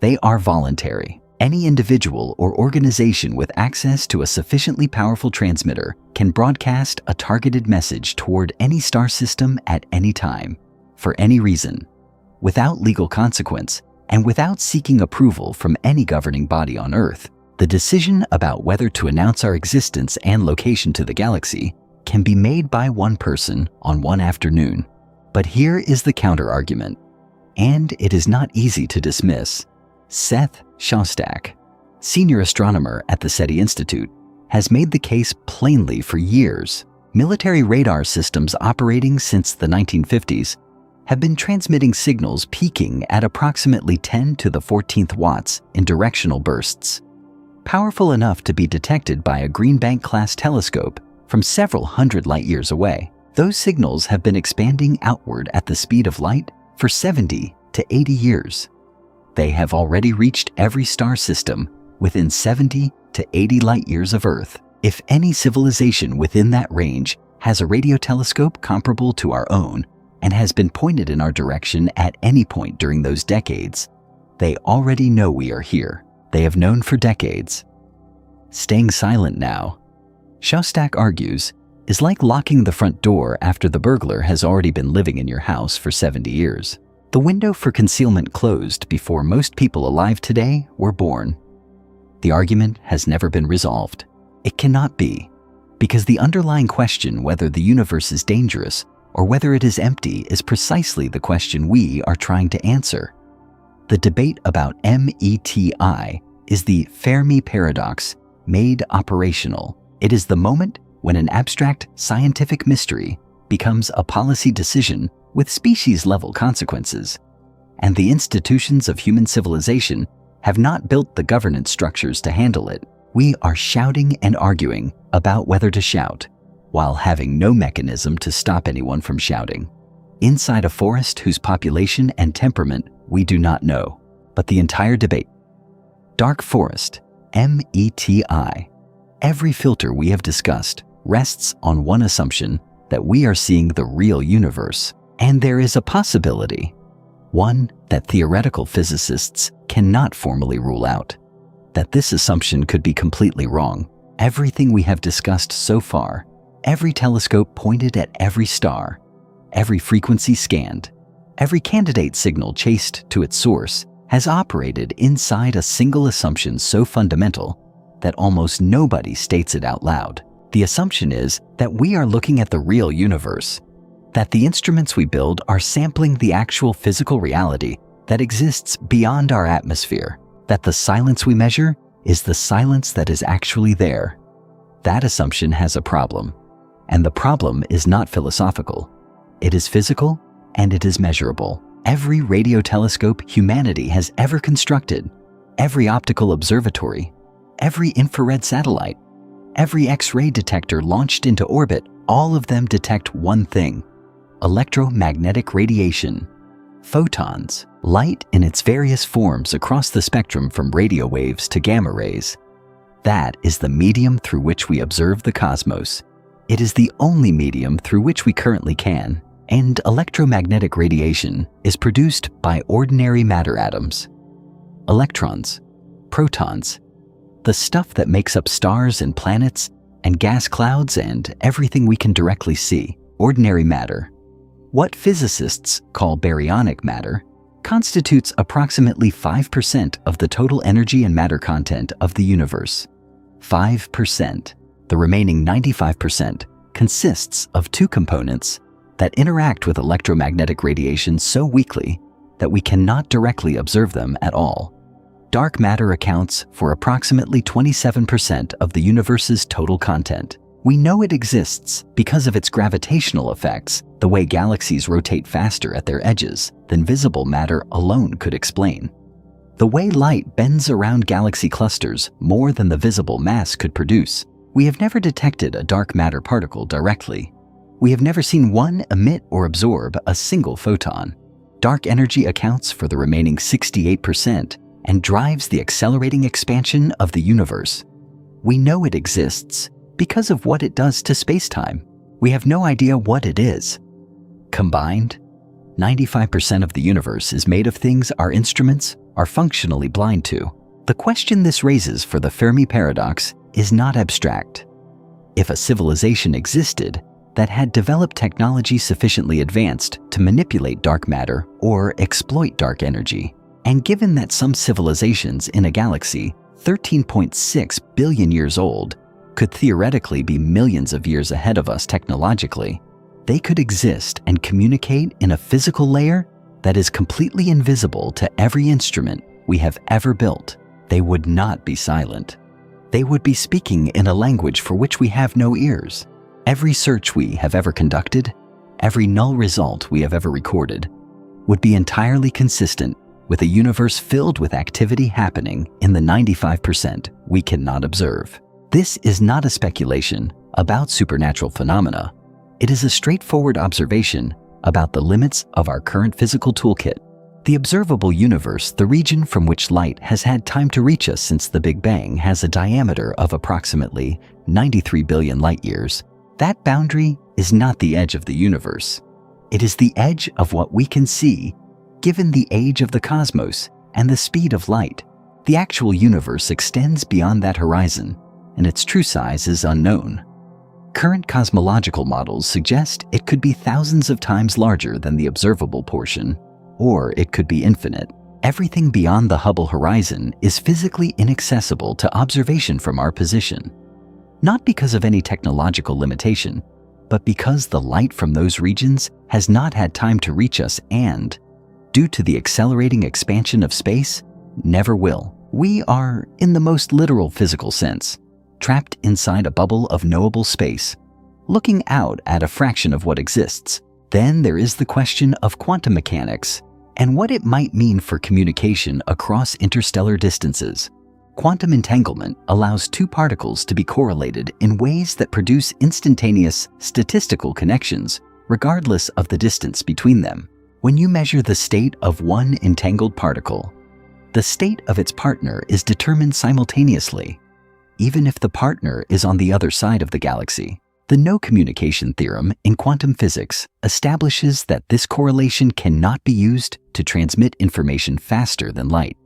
They are voluntary. Any individual or organization with access to a sufficiently powerful transmitter can broadcast a targeted message toward any star system at any time, for any reason, without legal consequence and without seeking approval from any governing body on Earth. The decision about whether to announce our existence and location to the galaxy can be made by one person on one afternoon. But here is the counter-argument, and it is not easy to dismiss. Seth Shostak, senior astronomer at the SETI Institute, has made the case plainly for years. Military radar systems operating since the 1950s have been transmitting signals peaking at approximately 10 to the 14th watts in directional bursts, powerful enough to be detected by a Green Bank-class telescope from several hundred light-years away. Those signals have been expanding outward at the speed of light for 70 to 80 years. They have already reached every star system within 70 to 80 light-years of Earth. If any civilization within that range has a radio telescope comparable to our own and has been pointed in our direction at any point during those decades, they already know we are here. They have known for decades. Staying silent now, Shostak argues, is like locking the front door after the burglar has already been living in your house for 70 years. The window for concealment closed before most people alive today were born. The argument has never been resolved. It cannot be, because the underlying question whether the universe is dangerous or whether it is empty is precisely the question we are trying to answer. The debate about METI is the Fermi paradox made operational. It is the moment when an abstract scientific mystery becomes a policy decision with species-level consequences, and the institutions of human civilization have not built the governance structures to handle it. We are shouting and arguing about whether to shout, while having no mechanism to stop anyone from shouting. Inside a forest whose population and temperament we do not know, but the entire debate. Dark forest, METI. Every filter we have discussed rests on one assumption, that we are seeing the real universe. And there is a possibility, one that theoretical physicists cannot formally rule out, that this assumption could be completely wrong. Everything we have discussed so far, every telescope pointed at every star, every frequency scanned, every candidate signal chased to its source, has operated inside a single assumption so fundamental that almost nobody states it out loud. The assumption is that we are looking at the real universe, that the instruments we build are sampling the actual physical reality that exists beyond our atmosphere, that the silence we measure is the silence that is actually there. That assumption has a problem. And the problem is not philosophical. It is physical and it is measurable. Every radio telescope humanity has ever constructed, every optical observatory, every infrared satellite, every X-ray detector launched into orbit, all of them detect one thing: electromagnetic radiation, photons, light in its various forms across the spectrum from radio waves to gamma rays. That is the medium through which we observe the cosmos. It is the only medium through which we currently can, and electromagnetic radiation is produced by ordinary matter atoms. Electrons, protons, the stuff that makes up stars and planets and gas clouds and everything we can directly see, ordinary matter. What physicists call baryonic matter constitutes approximately 5% of the total energy and matter content of the universe. 5%. The remaining 95% consists of two components that interact with electromagnetic radiation so weakly that we cannot directly observe them at all. Dark matter accounts for approximately 27% of the universe's total content. We know it exists because of its gravitational effects, the way galaxies rotate faster at their edges than visible matter alone could explain. The way light bends around galaxy clusters more than the visible mass could produce. We have never detected a dark matter particle directly. We have never seen one emit or absorb a single photon. Dark energy accounts for the remaining 68% and drives the accelerating expansion of the universe. We know it exists because of what it does to space-time. We have no idea what it is. Combined, 95% of the universe is made of things our instruments are functionally blind to. The question this raises for the Fermi paradox is not abstract. If a civilization existed that had developed technology sufficiently advanced to manipulate dark matter or exploit dark energy, and given that some civilizations in a galaxy 13.6 billion years old could theoretically be millions of years ahead of us technologically, they could exist and communicate in a physical layer that is completely invisible to every instrument we have ever built. They would not be silent. They would be speaking in a language for which we have no ears. Every search we have ever conducted, every null result we have ever recorded, would be entirely consistent with a universe filled with activity happening in the 95% we cannot observe. This is not a speculation about supernatural phenomena. It is a straightforward observation about the limits of our current physical toolkit. The observable universe, the region from which light has had time to reach us since the Big Bang, has a diameter of approximately 93 billion light years. That boundary is not the edge of the universe. It is the edge of what we can see, given the age of the cosmos and the speed of light. The actual universe extends beyond that horizon, and its true size is unknown. Current cosmological models suggest it could be thousands of times larger than the observable portion, or it could be infinite. Everything beyond the Hubble horizon is physically inaccessible to observation from our position, not because of any technological limitation, but because the light from those regions has not had time to reach us and, due to the accelerating expansion of space, never will. We are, in the most literal physical sense, trapped inside a bubble of knowable space, looking out at a fraction of what exists. Then there is the question of quantum mechanics and what it might mean for communication across interstellar distances. Quantum entanglement allows two particles to be correlated in ways that produce instantaneous statistical connections, regardless of the distance between them. When you measure the state of one entangled particle, the state of its partner is determined simultaneously, even if the partner is on the other side of the galaxy. The no communication theorem in quantum physics establishes that this correlation cannot be used to transmit information faster than light.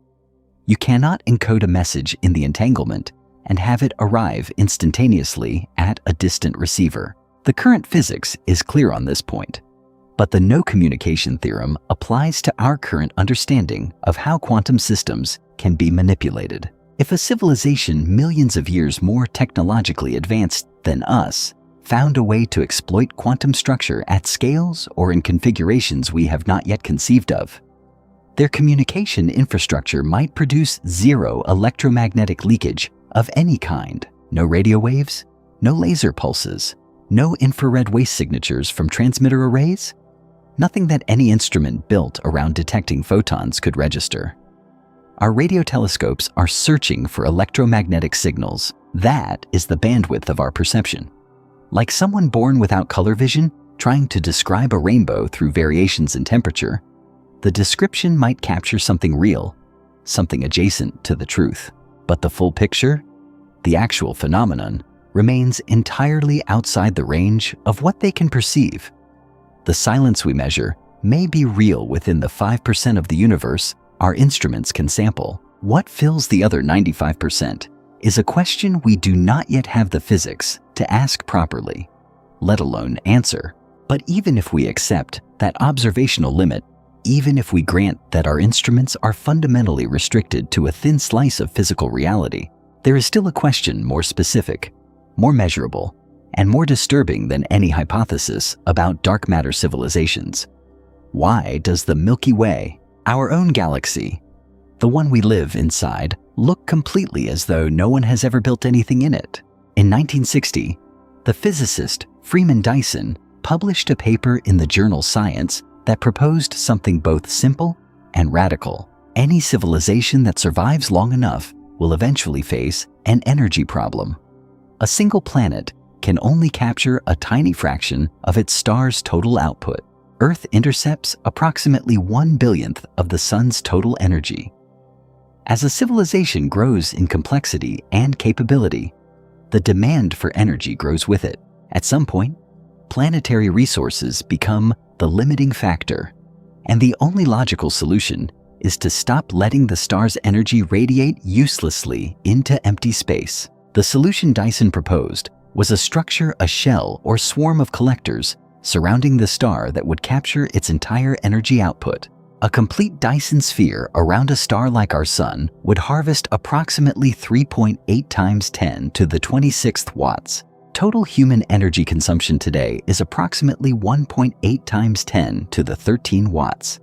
You cannot encode a message in the entanglement and have it arrive instantaneously at a distant receiver. The current physics is clear on this point, but the no communication theorem applies to our current understanding of how quantum systems can be manipulated. If a civilization millions of years more technologically advanced than us found a way to exploit quantum structure at scales or in configurations we have not yet conceived of, their communication infrastructure might produce zero electromagnetic leakage of any kind. No radio waves, no laser pulses, no infrared waste signatures from transmitter arrays. Nothing that any instrument built around detecting photons could register. Our radio telescopes are searching for electromagnetic signals. That is the bandwidth of our perception. Like someone born without color vision trying to describe a rainbow through variations in temperature, the description might capture something real, something adjacent to the truth. But the full picture, the actual phenomenon, remains entirely outside the range of what they can perceive. The silence we measure may be real within the 5% of the universe our instruments can sample. What fills the other 95% is a question we do not yet have the physics to ask properly, let alone answer. But even if we accept that observational limit, even if we grant that our instruments are fundamentally restricted to a thin slice of physical reality, there is still a question more specific, more measurable, and more disturbing than any hypothesis about dark matter civilizations. Why does the Milky Way, our own galaxy, the one we live inside, look completely as though no one has ever built anything in it? In 1960, the physicist Freeman Dyson published a paper in the journal Science that proposed something both simple and radical. Any civilization that survives long enough will eventually face an energy problem. A single planet can only capture a tiny fraction of its star's total output. Earth intercepts approximately 1/billionth of the sun's total energy. As a civilization grows in complexity and capability, the demand for energy grows with it. At some point, planetary resources become the limiting factor, and the only logical solution is to stop letting the star's energy radiate uselessly into empty space. The solution Dyson proposed was a structure, a shell or swarm of collectors surrounding the star that would capture its entire energy output. A complete Dyson sphere around a star like our Sun would harvest approximately 3.8 times 10 to the 26th watts. Total human energy consumption today is approximately 1.8 times 10 to the 13 watts.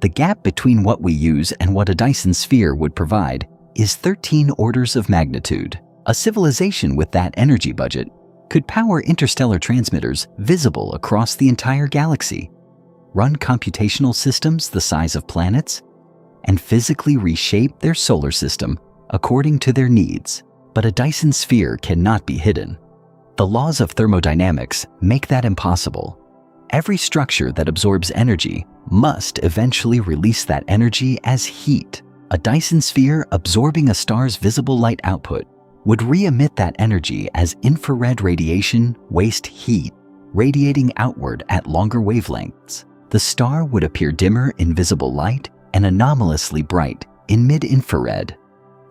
The gap between what we use and what a Dyson sphere would provide is 13 orders of magnitude. A civilization with that energy budget could power interstellar transmitters visible across the entire galaxy, run computational systems the size of planets, and physically reshape their solar system according to their needs. But a Dyson sphere cannot be hidden. The laws of thermodynamics make that impossible. Every structure that absorbs energy must eventually release that energy as heat. A Dyson sphere absorbing a star's visible light output would re-emit that energy as infrared radiation waste heat, radiating outward at longer wavelengths. The star would appear dimmer in visible light and anomalously bright in mid-infrared.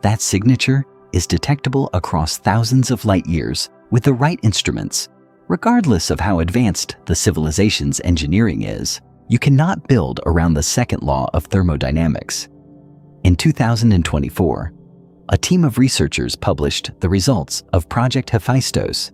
That signature is detectable across thousands of light years with the right instruments. Regardless of how advanced the civilization's engineering is, you cannot build around the second law of thermodynamics. In 2024, a team of researchers published the results of Project Hephaistos,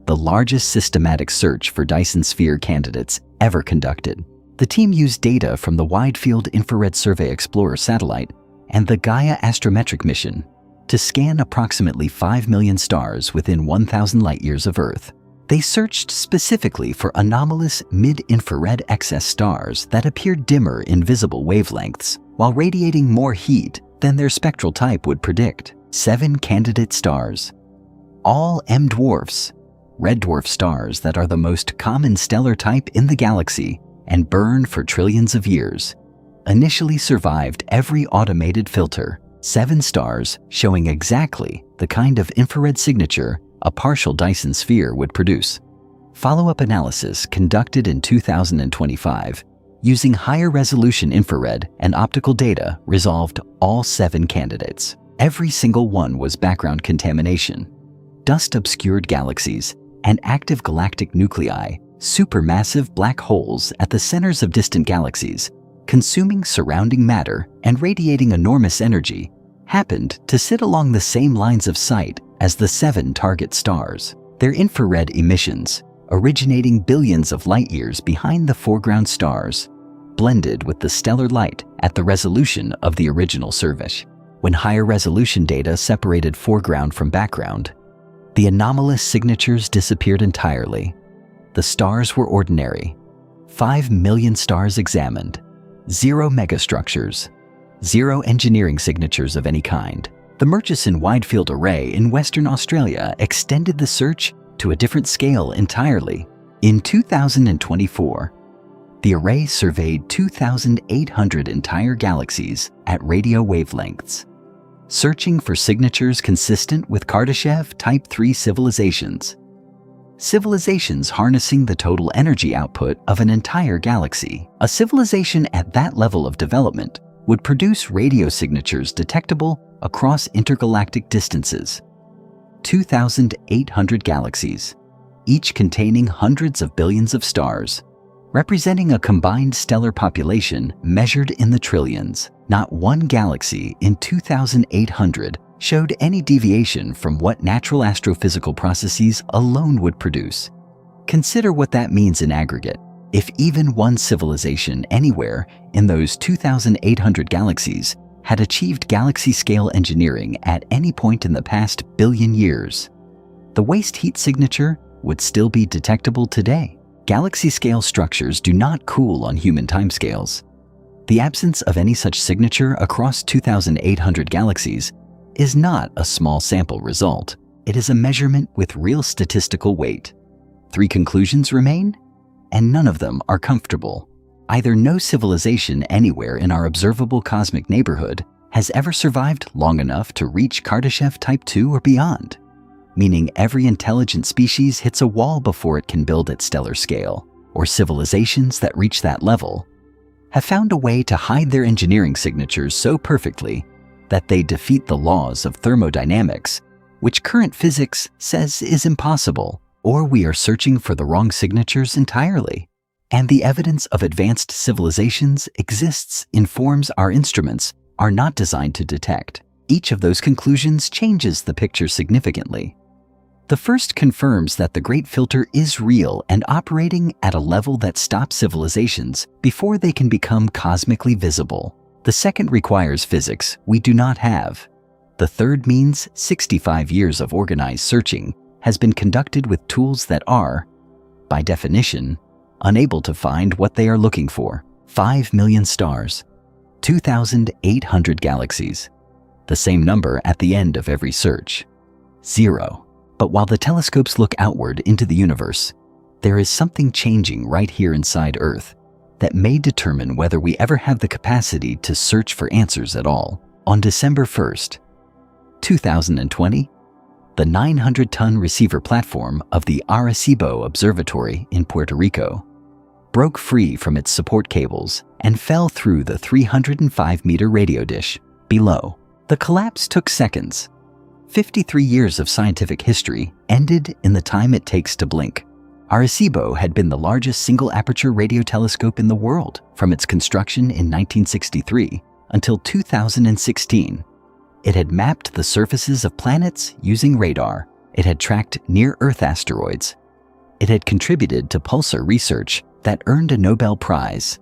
the largest systematic search for Dyson sphere candidates ever conducted. The team used data from the Wide Field Infrared Survey Explorer satellite and the Gaia astrometric mission to scan approximately 5 million stars within 1,000 light-years of Earth. They searched specifically for anomalous mid-infrared excess stars that appeared dimmer in visible wavelengths while radiating more heat than their spectral type would predict. 7 candidate stars, all M dwarfs, red dwarf stars that are the most common stellar type in the galaxy and burn for trillions of years, initially survived every automated filter. 7 stars showing exactly the kind of infrared signature a partial Dyson sphere would produce. Follow-up analysis conducted in 2025 using higher resolution infrared and optical data resolved all 7 candidates. Every single one was background contamination, dust-obscured galaxies, and active galactic nuclei, supermassive black holes at the centers of distant galaxies, consuming surrounding matter and radiating enormous energy, happened to sit along the same lines of sight as the 7 target stars. Their infrared emissions, originating billions of light-years behind the foreground stars, blended with the stellar light at the resolution of the original survey. When higher resolution data separated foreground from background, the anomalous signatures disappeared entirely. The stars were ordinary. 5 million stars examined. 0 megastructures. 0 engineering signatures of any kind. The Murchison Wide Field Array in Western Australia extended the search to a different scale entirely. In 2024, the array surveyed 2,800 entire galaxies at radio wavelengths, searching for signatures consistent with Kardashev Type 3 civilizations. Civilizations harnessing the total energy output of an entire galaxy. A civilization at that level of development would produce radio signatures detectable across intergalactic distances. 2,800 galaxies, each containing hundreds of billions of stars, representing a combined stellar population measured in the trillions. Not one galaxy in 2,800 showed any deviation from what natural astrophysical processes alone would produce. Consider what that means in aggregate. If even one civilization anywhere in those 2,800 galaxies had achieved galaxy-scale engineering at any point in the past billion years, the waste heat signature would still be detectable today. Galaxy-scale structures do not cool on human timescales. The absence of any such signature across 2,800 galaxies is not a small sample result. It is a measurement with real statistical weight. 3 conclusions remain, and none of them are comfortable. Either no civilization anywhere in our observable cosmic neighborhood has ever survived long enough to reach Kardashev Type 2 or beyond, meaning every intelligent species hits a wall before it can build at stellar scale, or civilizations that reach that level have found a way to hide their engineering signatures so perfectly that they defeat the laws of thermodynamics, which current physics says is impossible, or we are searching for the wrong signatures entirely. And the evidence of advanced civilizations exists in forms our instruments are not designed to detect. Each of those conclusions changes the picture significantly. The first confirms that the Great Filter is real and operating at a level that stops civilizations before they can become cosmically visible. The second requires physics we do not have. The third means 65 years of organized searching has been conducted with tools that are, by definition, unable to find what they are looking for. 5 million stars, 2,800 galaxies, the same number at the end of every search. 0. But while the telescopes look outward into the universe, there is something changing right here inside Earth that may determine whether we ever have the capacity to search for answers at all. On December 1st, 2020, the 900-ton receiver platform of the Arecibo Observatory in Puerto Rico broke free from its support cables and fell through the 305-meter radio dish below. The collapse took seconds. 53 years of scientific history ended in the time it takes to blink. Arecibo had been the largest single-aperture radio telescope in the world from its construction in 1963 until 2016. It had mapped the surfaces of planets using radar. It had tracked near-Earth asteroids. It had contributed to pulsar research that earned a Nobel Prize.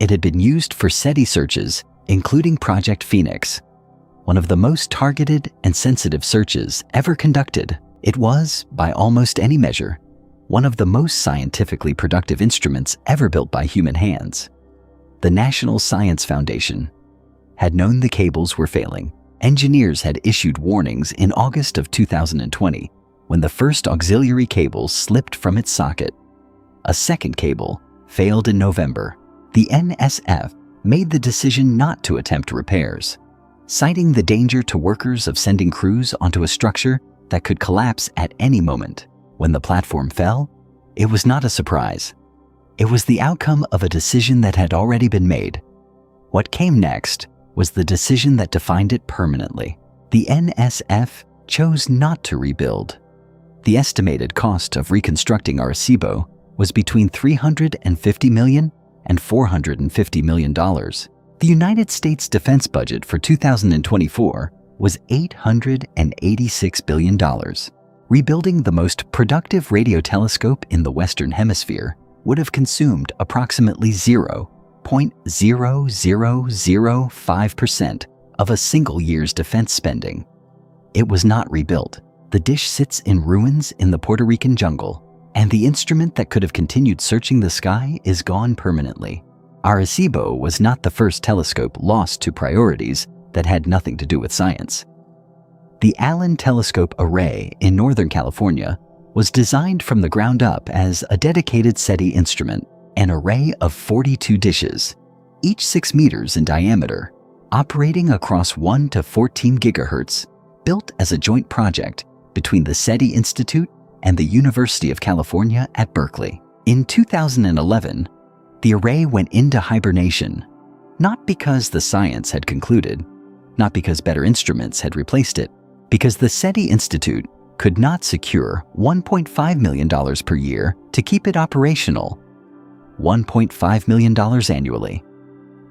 It had been used for SETI searches, including Project Phoenix, one of the most targeted and sensitive searches ever conducted. It was, by almost any measure, one of the most scientifically productive instruments ever built by human hands. The National Science Foundation had known the cables were failing. Engineers had issued warnings in August of 2020 when the first auxiliary cable slipped from its socket. A second cable failed in November. The NSF made the decision not to attempt repairs, citing the danger to workers of sending crews onto a structure that could collapse at any moment. When the platform fell, it was not a surprise. It was the outcome of a decision that had already been made. What came next was the decision that defined it permanently. The NSF chose not to rebuild. The estimated cost of reconstructing Arecibo was between $350 million and $450 million. The United States defense budget for 2024 was $886 billion. Rebuilding the most productive radio telescope in the Western Hemisphere would have consumed approximately 0 0.0005% of a single year's defense spending. It was not rebuilt. The dish sits in ruins in the Puerto Rican jungle, and the instrument that could have continued searching the sky is gone permanently. Arecibo was not the first telescope lost to priorities that had nothing to do with science. The Allen Telescope Array in Northern California was designed from the ground up as a dedicated SETI instrument, an array of 42 dishes, each 6 meters in diameter, operating across 1 to 14 gigahertz, built as a joint project between the SETI Institute and the University of California at Berkeley. In 2011, the array went into hibernation, not because the science had concluded, not because better instruments had replaced it, because the SETI Institute could not secure $1.5 million per year to keep it operational, $1.5 million annually.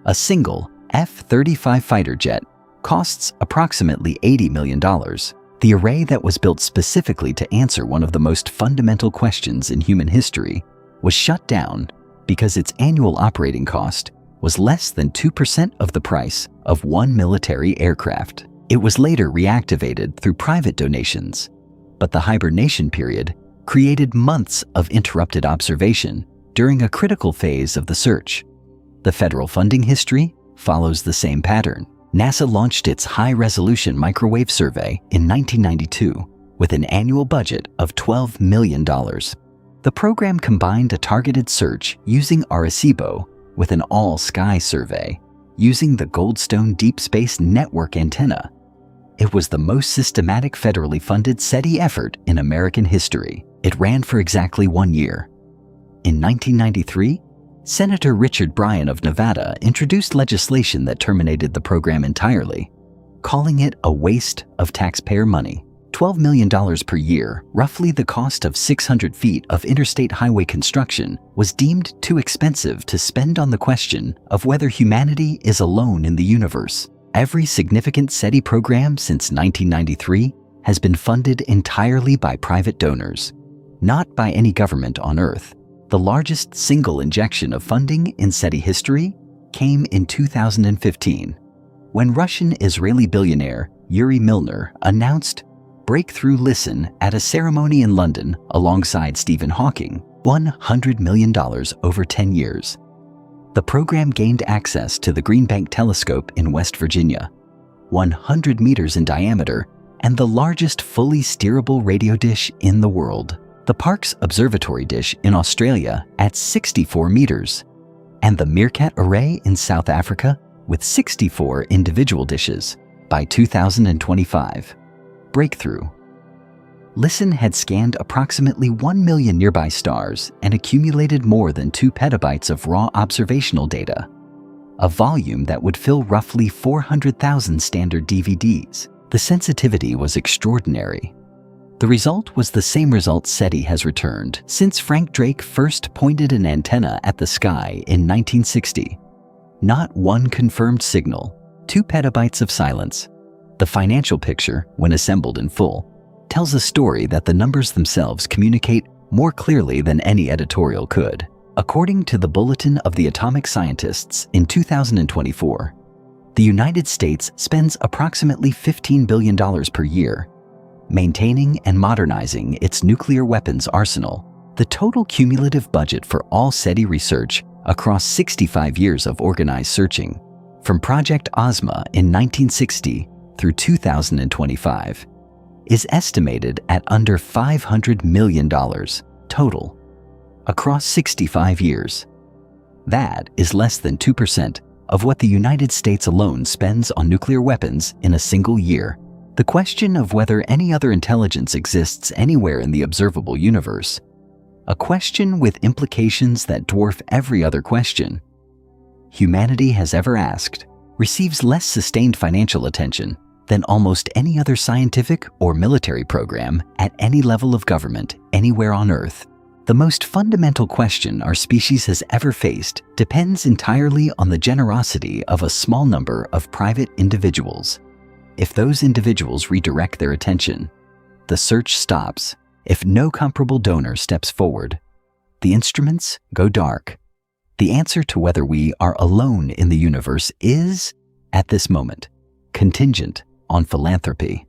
A single F-35 fighter jet costs approximately $80 million. The array that was built specifically to answer one of the most fundamental questions in human history was shut down because its annual operating cost was less than 2% of the price of one military aircraft. It was later reactivated through private donations, but the hibernation period created months of interrupted observation during a critical phase of the search. The federal funding history follows the same pattern. NASA launched its high-resolution microwave survey in 1992 with an annual budget of $12 million. The program combined a targeted search using Arecibo with an all-sky survey using the Goldstone Deep Space Network antenna. It was the most systematic federally funded SETI effort in American history. It ran for exactly 1 year. In 1993, Senator Richard Bryan of Nevada introduced legislation that terminated the program entirely, calling it a waste of taxpayer money. $12 million per year, roughly the cost of 600 feet of interstate highway construction, was deemed too expensive to spend on the question of whether humanity is alone in the universe. Every significant SETI program since 1993 has been funded entirely by private donors, not by any government on Earth. The largest single injection of funding in SETI history came in 2015, when Russian-Israeli billionaire Yuri Milner announced Breakthrough Listen at a ceremony in London alongside Stephen Hawking, $100 million over 10 years. The program gained access to the Green Bank Telescope in West Virginia, 100 meters in diameter and the largest fully steerable radio dish in the world. The Parkes Observatory dish in Australia at 64 meters, and the Meerkat Array in South Africa with 64 individual dishes by 2025. Breakthrough. Listen had scanned approximately 1 million nearby stars and accumulated more than 2 petabytes of raw observational data, a volume that would fill roughly 400,000 standard DVDs. The sensitivity was extraordinary. The result was the same result SETI has returned since Frank Drake first pointed an antenna at the sky in 1960. Not one confirmed signal, 2 petabytes of silence. The financial picture, when assembled in full, tells a story that the numbers themselves communicate more clearly than any editorial could. According to the Bulletin of the Atomic Scientists in 2024, the United States spends approximately $15 billion per year maintaining and modernizing its nuclear weapons arsenal. The total cumulative budget for all SETI research across 65 years of organized searching, from Project Ozma in 1960 through 2025, is estimated at under $500 million total across 65 years. That is less than 2% of what the United States alone spends on nuclear weapons in a single year. The question of whether any other intelligence exists anywhere in the observable universe, a question with implications that dwarf every other question humanity has ever asked, receives less sustained financial attention than almost any other scientific or military program at any level of government anywhere on Earth. The most fundamental question our species has ever faced depends entirely on the generosity of a small number of private individuals. If those individuals redirect their attention, the search stops. If no comparable donor steps forward, the instruments go dark. The answer to whether we are alone in the universe is, at this moment, contingent on philanthropy.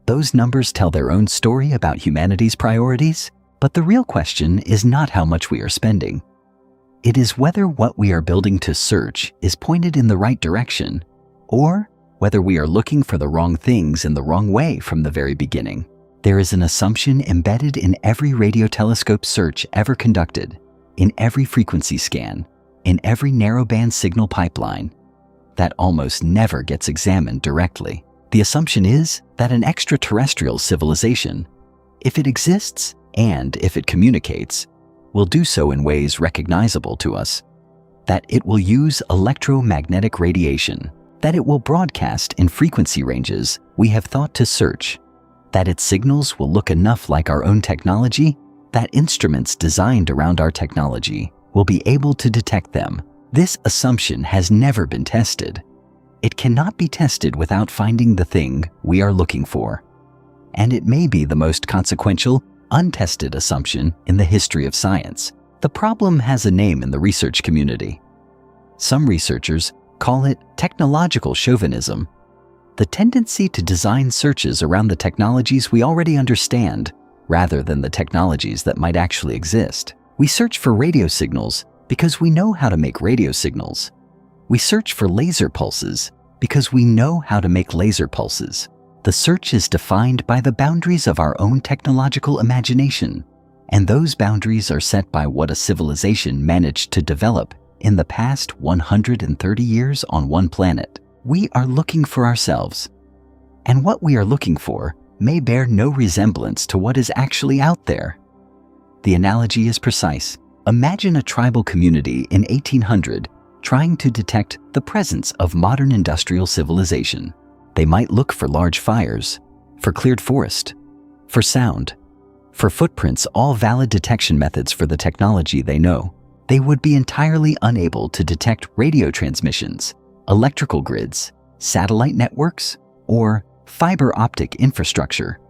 Those numbers tell their own story about humanity's priorities, but the real question is not how much we are spending. It is whether what we are building to search is pointed in the right direction, or whether we are looking for the wrong things in the wrong way from the very beginning. There is an assumption embedded in every radio telescope search ever conducted, in every frequency scan, in every narrowband signal pipeline, that almost never gets examined directly. The assumption is that an extraterrestrial civilization, if it exists and if it communicates, will do so in ways recognizable to us, that it will use electromagnetic radiation, that it will broadcast in frequency ranges we have thought to search, that its signals will look enough like our own technology that instruments designed around our technology will be able to detect them. This assumption has never been tested. It cannot be tested without finding the thing we are looking for. And it may be the most consequential, untested assumption in the history of science. The problem has a name in the research community. Some researchers call it technological chauvinism, the tendency to design searches around the technologies we already understand rather than the technologies that might actually exist. We search for radio signals because we know how to make radio signals. We search for laser pulses because we know how to make laser pulses. The search is defined by the boundaries of our own technological imagination, and those boundaries are set by what a civilization managed to develop in the past 130 years on one planet. We are looking for ourselves, and what we are looking for may bear no resemblance to what is actually out there. The analogy is precise. Imagine a tribal community in 1800 trying to detect the presence of modern industrial civilization. They might look for large fires, for cleared forest, for sound, for footprints, all valid detection methods for the technology they know. They would be entirely unable to detect radio transmissions, electrical grids, satellite networks, or fiber optic infrastructure.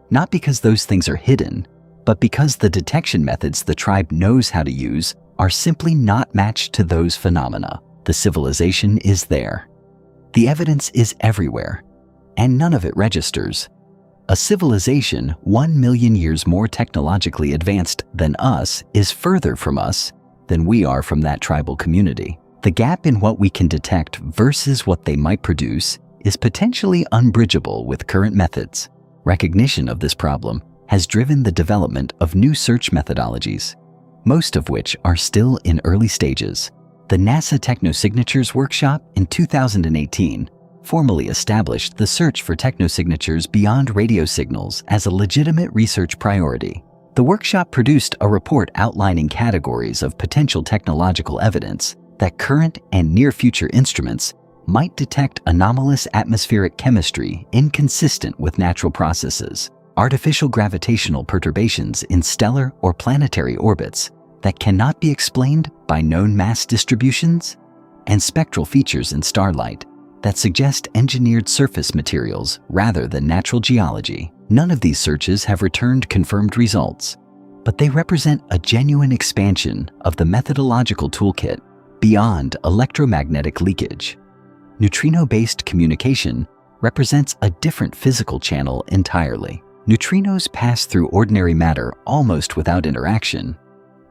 Not because those things are hidden, but because the detection methods the tribe knows how to use are simply not matched to those phenomena. The civilization is there. The evidence is everywhere, and none of it registers. A civilization 1 million years more technologically advanced than us is further from us than we are from that tribal community. The gap in what we can detect versus what they might produce is potentially unbridgeable with current methods. Recognition of this problem has driven the development of new search methodologies, most of which are still in early stages. The NASA Technosignatures Workshop in 2018 formally established the search for technosignatures beyond radio signals as a legitimate research priority. The workshop produced a report outlining categories of potential technological evidence that current and near-future instruments might detect anomalous atmospheric chemistry inconsistent with natural processes, artificial gravitational perturbations in stellar or planetary orbits that cannot be explained by known mass distributions, and spectral features in starlight that suggest engineered surface materials rather than natural geology. None of these searches have returned confirmed results, but they represent a genuine expansion of the methodological toolkit beyond electromagnetic leakage. Neutrino-based communication represents a different physical channel entirely. Neutrinos pass through ordinary matter almost without interaction.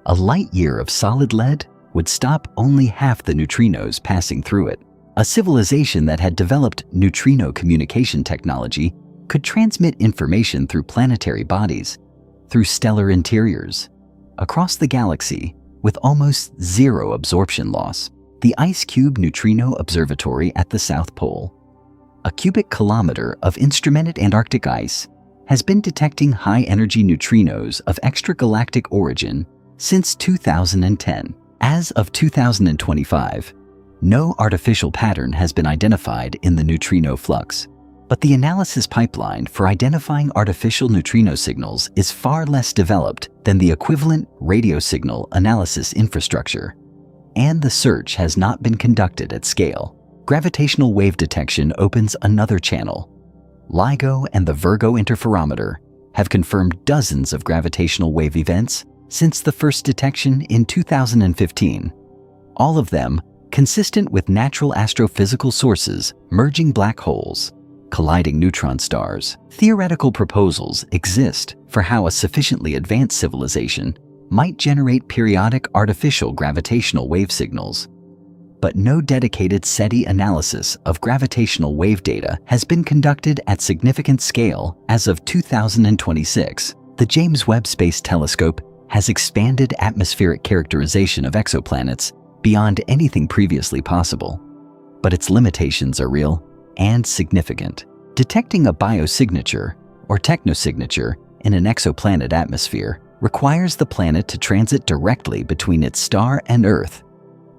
A light year of solid lead would stop only half the neutrinos passing through it. A civilization that had developed neutrino communication technology could transmit information through planetary bodies, through stellar interiors, across the galaxy with almost zero absorption loss. The Ice Cube Neutrino Observatory at the South Pole, a cubic kilometer of instrumented Antarctic ice, has been detecting high-energy neutrinos of extragalactic origin since 2010. As of 2025, no artificial pattern has been identified in the neutrino flux, but the analysis pipeline for identifying artificial neutrino signals is far less developed than the equivalent radio signal analysis infrastructure, and the search has not been conducted at scale. Gravitational wave detection opens another channel. LIGO and the Virgo interferometer have confirmed dozens of gravitational wave events since the first detection in 2015. all of them consistent with natural astrophysical sources, merging black holes, colliding neutron stars. Theoretical proposals exist for how a sufficiently advanced civilization might generate periodic artificial gravitational wave signals. But no dedicated SETI analysis of gravitational wave data has been conducted at significant scale as of 2026. The James Webb Space Telescope has expanded atmospheric characterization of exoplanets beyond anything previously possible. But its limitations are real and significant. Detecting a biosignature or technosignature in an exoplanet atmosphere requires the planet to transit directly between its star and Earth,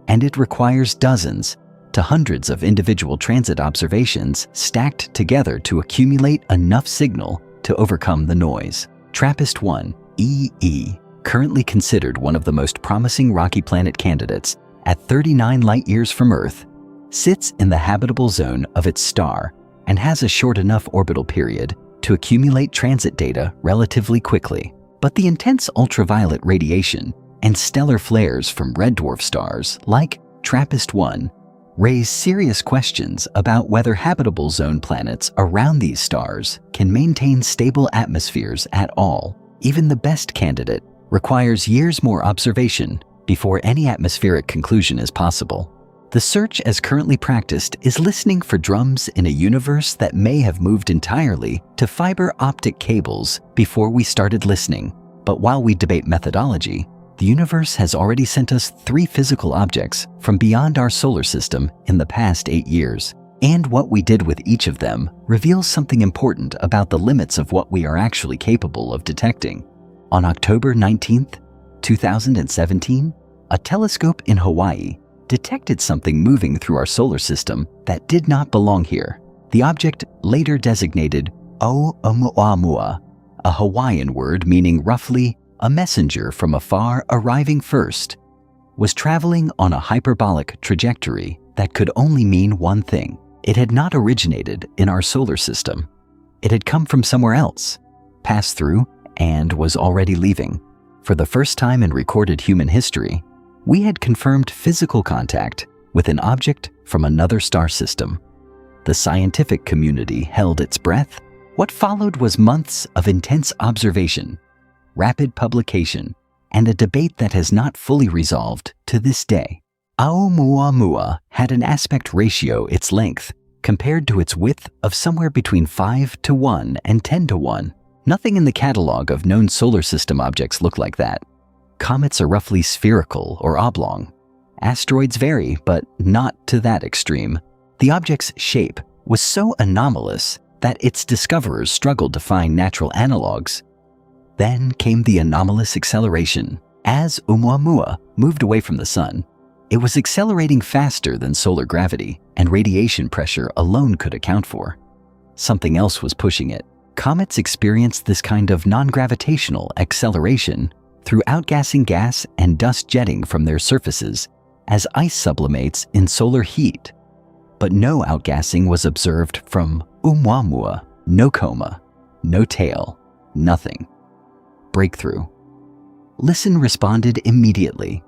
and it requires dozens to hundreds of individual transit observations stacked together to accumulate enough signal to overcome the noise. TRAPPIST-1 EE, currently considered one of the most promising rocky planet candidates at 39 light-years from Earth, sits in the habitable zone of its star and has a short enough orbital period to accumulate transit data relatively quickly. But the intense ultraviolet radiation and stellar flares from red dwarf stars like TRAPPIST-1 raise serious questions about whether habitable zone planets around these stars can maintain stable atmospheres at all. Even the best candidate requires years more observation before any atmospheric conclusion is possible. The search as currently practiced is listening for drums in a universe that may have moved entirely to fiber optic cables before we started listening. But while we debate methodology, the universe has already sent us 3 physical objects from beyond our solar system in the past 8 years. And what we did with each of them reveals something important about the limits of what we are actually capable of detecting. On October 19th, 2017, a telescope in Hawaii detected something moving through our solar system that did not belong here. The object, later designated Oumuamua, a Hawaiian word meaning roughly a messenger from afar arriving first, was traveling on a hyperbolic trajectory that could only mean one thing. It had not originated in our solar system. It had come from somewhere else, passed through, and was already leaving. For the first time in recorded human history, we had confirmed physical contact with an object from another star system. The scientific community held its breath. What followed was months of intense observation, rapid publication, and a debate that has not fully resolved to this day. Oumuamua had an aspect ratio its length compared to its width of somewhere between 5:1 and 10:1. Nothing in the catalog of known solar system objects look like that. Comets are roughly spherical or oblong. Asteroids vary, but not to that extreme. The object's shape was so anomalous that its discoverers struggled to find natural analogs. Then came the anomalous acceleration. As Oumuamua moved away from the sun, it was accelerating faster than solar gravity and radiation pressure alone could account for. Something else was pushing it. Comets experience this kind of non-gravitational acceleration through outgassing gas and dust jetting from their surfaces as ice sublimates in solar heat. But no outgassing was observed from Oumuamua. No coma, no tail, nothing. Breakthrough. Listen responded immediately.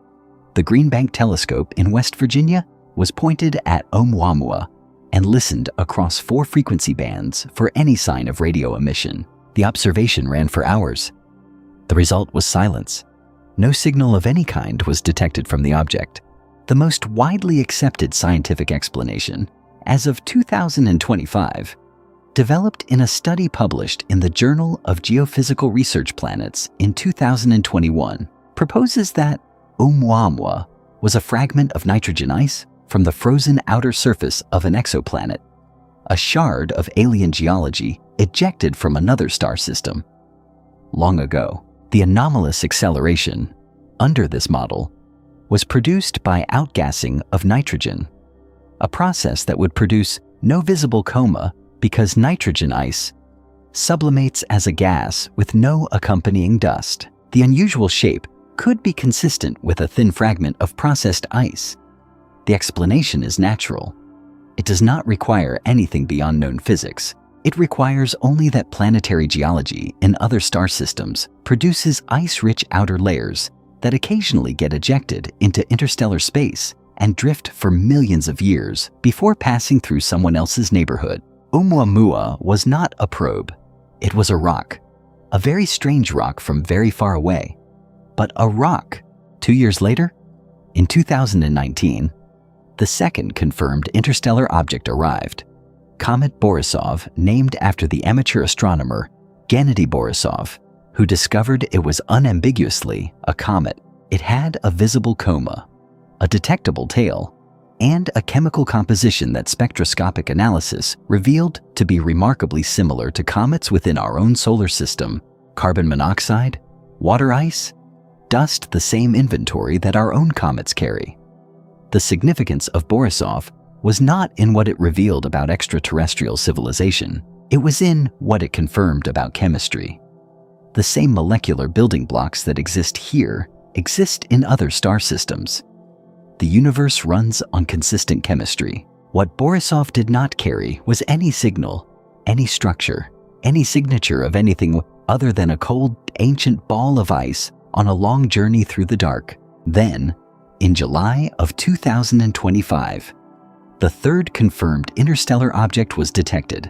The Green Bank Telescope in West Virginia was pointed at Oumuamua and listened across 4 frequency bands for any sign of radio emission. The observation ran for hours. The result was silence. No signal of any kind was detected from the object. The most widely accepted scientific explanation, as of 2025, developed in a study published in the Journal of Geophysical Research Planets in 2021, proposes that Oumuamua was a fragment of nitrogen ice from the frozen outer surface of an exoplanet, a shard of alien geology ejected from another star system. Long ago, the anomalous acceleration, under this model, was produced by outgassing of nitrogen, a process that would produce no visible coma because nitrogen ice sublimates as a gas with no accompanying dust. The unusual shape could be consistent with a thin fragment of processed ice. The explanation is natural. It does not require anything beyond known physics. It requires only that planetary geology in other star systems produces ice-rich outer layers that occasionally get ejected into interstellar space and drift for millions of years before passing through someone else's neighborhood. Oumuamua was not a probe. It was a rock. A very strange rock from very far away. But a rock. 2 years later, in 2019, the second confirmed interstellar object arrived. Comet Borisov, named after the amateur astronomer Gennady Borisov, who discovered it was unambiguously a comet. It had a visible coma, a detectable tail, and a chemical composition that spectroscopic analysis revealed to be remarkably similar to comets within our own solar system. Carbon monoxide, water ice, dust, the same inventory that our own comets carry. The significance of Borisov was not in what it revealed about extraterrestrial civilization. It was in what it confirmed about chemistry. The same molecular building blocks that exist here exist in other star systems. The universe runs on consistent chemistry. What Borisov did not carry was any signal, any structure, any signature of anything other than a cold, ancient ball of ice on a long journey through the dark. Then, in July of 2025, the third confirmed interstellar object was detected,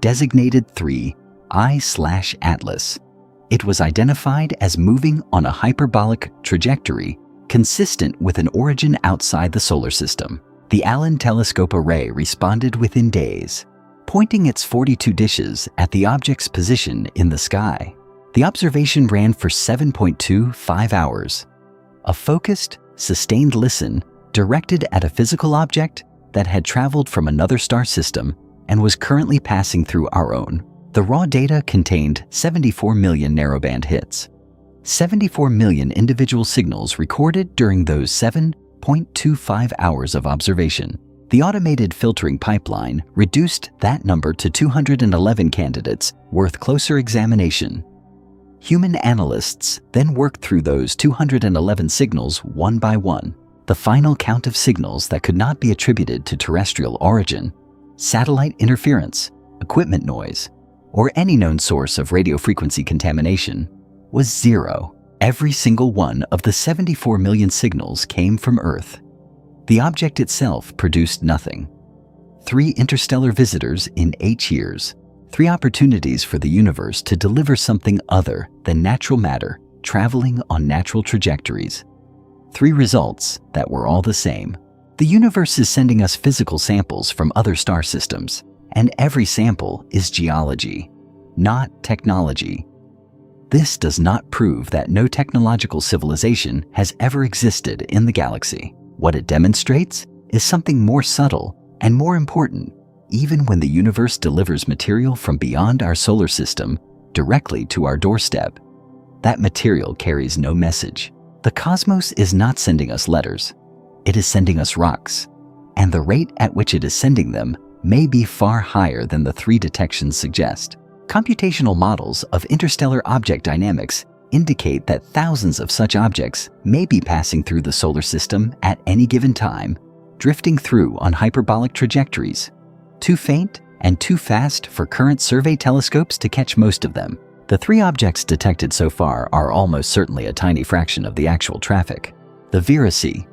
designated 3I/Atlas. It was identified as moving on a hyperbolic trajectory consistent with an origin outside the solar system. The Allen Telescope Array responded within days, pointing its 42 dishes at the object's position in the sky. The observation ran for 7.25 hours. A focused, sustained listen directed at a physical object that had traveled from another star system and was currently passing through our own. The raw data contained 74 million narrowband hits. 74 million individual signals recorded during those 7.25 hours of observation. The automated filtering pipeline reduced that number to 211 candidates worth closer examination. Human analysts then worked through those 211 signals one by one. The final count of signals that could not be attributed to terrestrial origin, satellite interference, equipment noise, or any known source of radio frequency contamination was 0. Every single one of the 74 million signals came from Earth. The object itself produced nothing. 3 interstellar visitors in 8 years. 3 opportunities for the universe to deliver something other than natural matter traveling on natural trajectories. 3 results that were all the same. The universe is sending us physical samples from other star systems, and every sample is geology, not technology. This does not prove that no technological civilization has ever existed in the galaxy. What it demonstrates is something more subtle and more important. Even when the universe delivers material from beyond our solar system directly to our doorstep, that material carries no message. The cosmos is not sending us letters. It is sending us rocks, and the rate at which it is sending them may be far higher than the 3 detections suggest. Computational models of interstellar object dynamics indicate that thousands of such objects may be passing through the solar system at any given time, drifting through on hyperbolic trajectories, too faint and too fast for current survey telescopes to catch most of them. The 3 objects detected so far are almost certainly a tiny fraction of the actual traffic. The Vera C.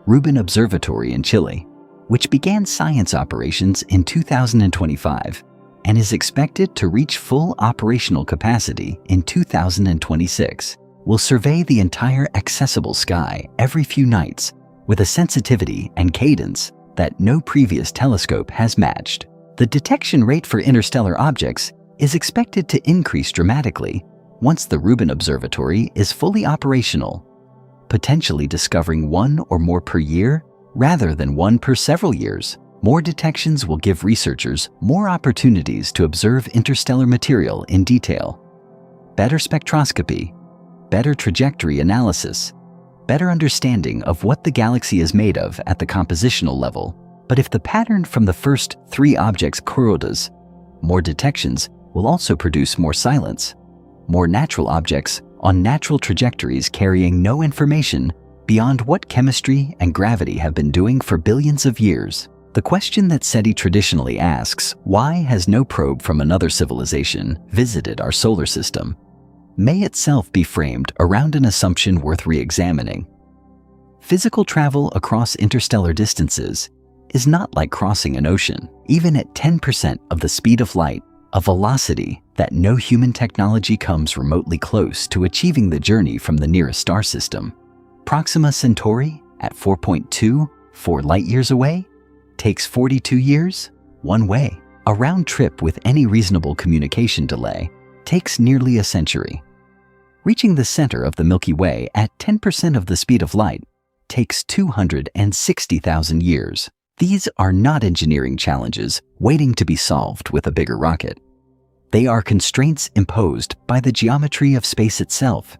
Rubin Observatory in Chile, which began science operations in 2025 and is expected to reach full operational capacity in 2026, will survey the entire accessible sky every few nights with a sensitivity and cadence that no previous telescope has matched. The detection rate for interstellar objects is expected to increase dramatically once the Rubin Observatory is fully operational, potentially discovering 1 or more per year rather than 1 per several years. More detections will give researchers more opportunities to observe interstellar material in detail. Better spectroscopy, better trajectory analysis, better understanding of what the galaxy is made of at the compositional level. But if the pattern from the first 3 objects corrodes, more detections will also produce more silence, more natural objects on natural trajectories carrying no information beyond what chemistry and gravity have been doing for billions of years. The question that SETI traditionally asks, why has no probe from another civilization visited our solar system, may itself be framed around an assumption worth re-examining. Physical travel across interstellar distances is not like crossing an ocean. Even at 10% of the speed of light, a velocity that no human technology comes remotely close to achieving the journey from the nearest star system. Proxima Centauri, at 4.24 light-years away, takes 42 years one way. A round trip with any reasonable communication delay takes nearly a century. Reaching the center of the Milky Way at 10% of the speed of light takes 260,000 years. These are not engineering challenges waiting to be solved with a bigger rocket. They are constraints imposed by the geometry of space itself.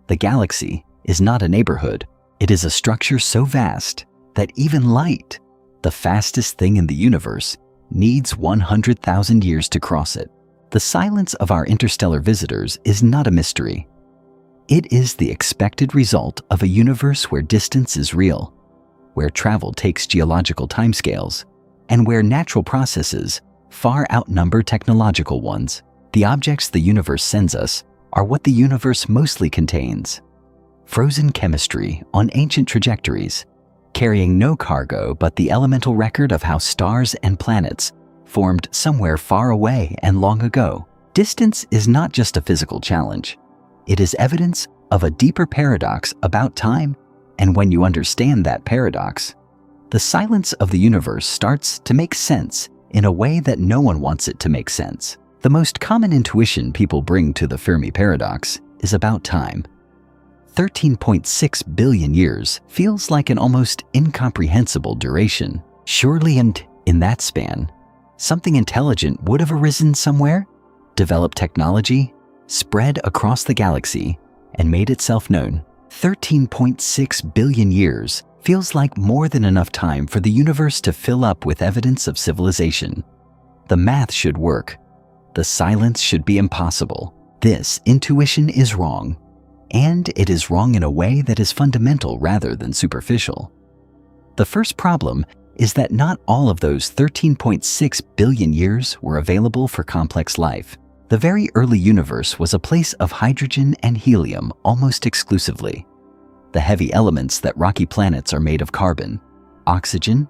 The galaxy is not a neighborhood. It is a structure so vast that even light, the fastest thing in the universe, needs 100,000 years to cross it. The silence of our interstellar visitors is not a mystery. It is the expected result of a universe where distance is real, where travel takes geological timescales, and where natural processes far outnumber technological ones. The objects the universe sends us are what the universe mostly contains. Frozen chemistry on ancient trajectories, carrying no cargo but the elemental record of how stars and planets formed somewhere far away and long ago. Distance is not just a physical challenge. It is evidence of a deeper paradox about time, and when you understand that paradox, the silence of the universe starts to make sense in a way that no one wants it to make sense. The most common intuition people bring to the Fermi paradox is about time. 13.6 billion years feels like an almost incomprehensible duration. Surely, and in that span, something intelligent would have arisen somewhere, developed technology, spread across the galaxy, and made itself known. 13.6 billion years feels like more than enough time for the universe to fill up with evidence of civilization. The math should work. The silence should be impossible. This intuition is wrong, and it is wrong in a way that is fundamental rather than superficial. The first problem is that not all of those 13.6 billion years were available for complex life. The very early universe was a place of hydrogen and helium almost exclusively. The heavy elements that rocky planets are made of carbon, oxygen,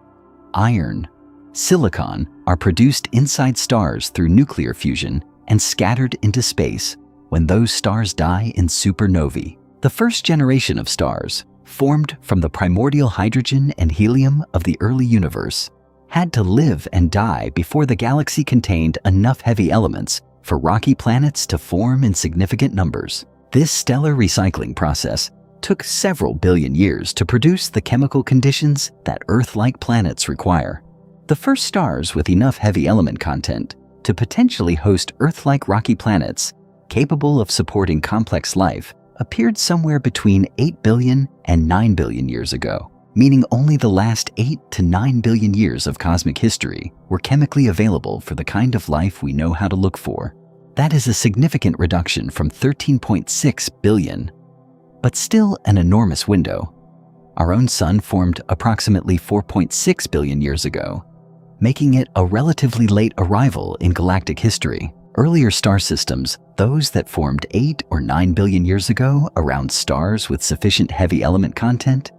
iron, silicon are produced inside stars through nuclear fusion and scattered into space when those stars die in supernovae. The first generation of stars, formed from the primordial hydrogen and helium of the early universe, had to live and die before the galaxy contained enough heavy elements for rocky planets to form in significant numbers. This stellar recycling process took several billion years to produce the chemical conditions that Earth-like planets require. The first stars with enough heavy element content to potentially host Earth-like rocky planets capable of supporting complex life appeared somewhere between 8 billion and 9 billion years ago, meaning only the last 8 to 9 billion years of cosmic history were chemically available for the kind of life we know how to look for. That is a significant reduction from 13.6 billion, but still an enormous window. Our own sun formed approximately 4.6 billion years ago, making it a relatively late arrival in galactic history. Earlier star systems, those that formed 8 or 9 billion years ago around stars with sufficient heavy element content,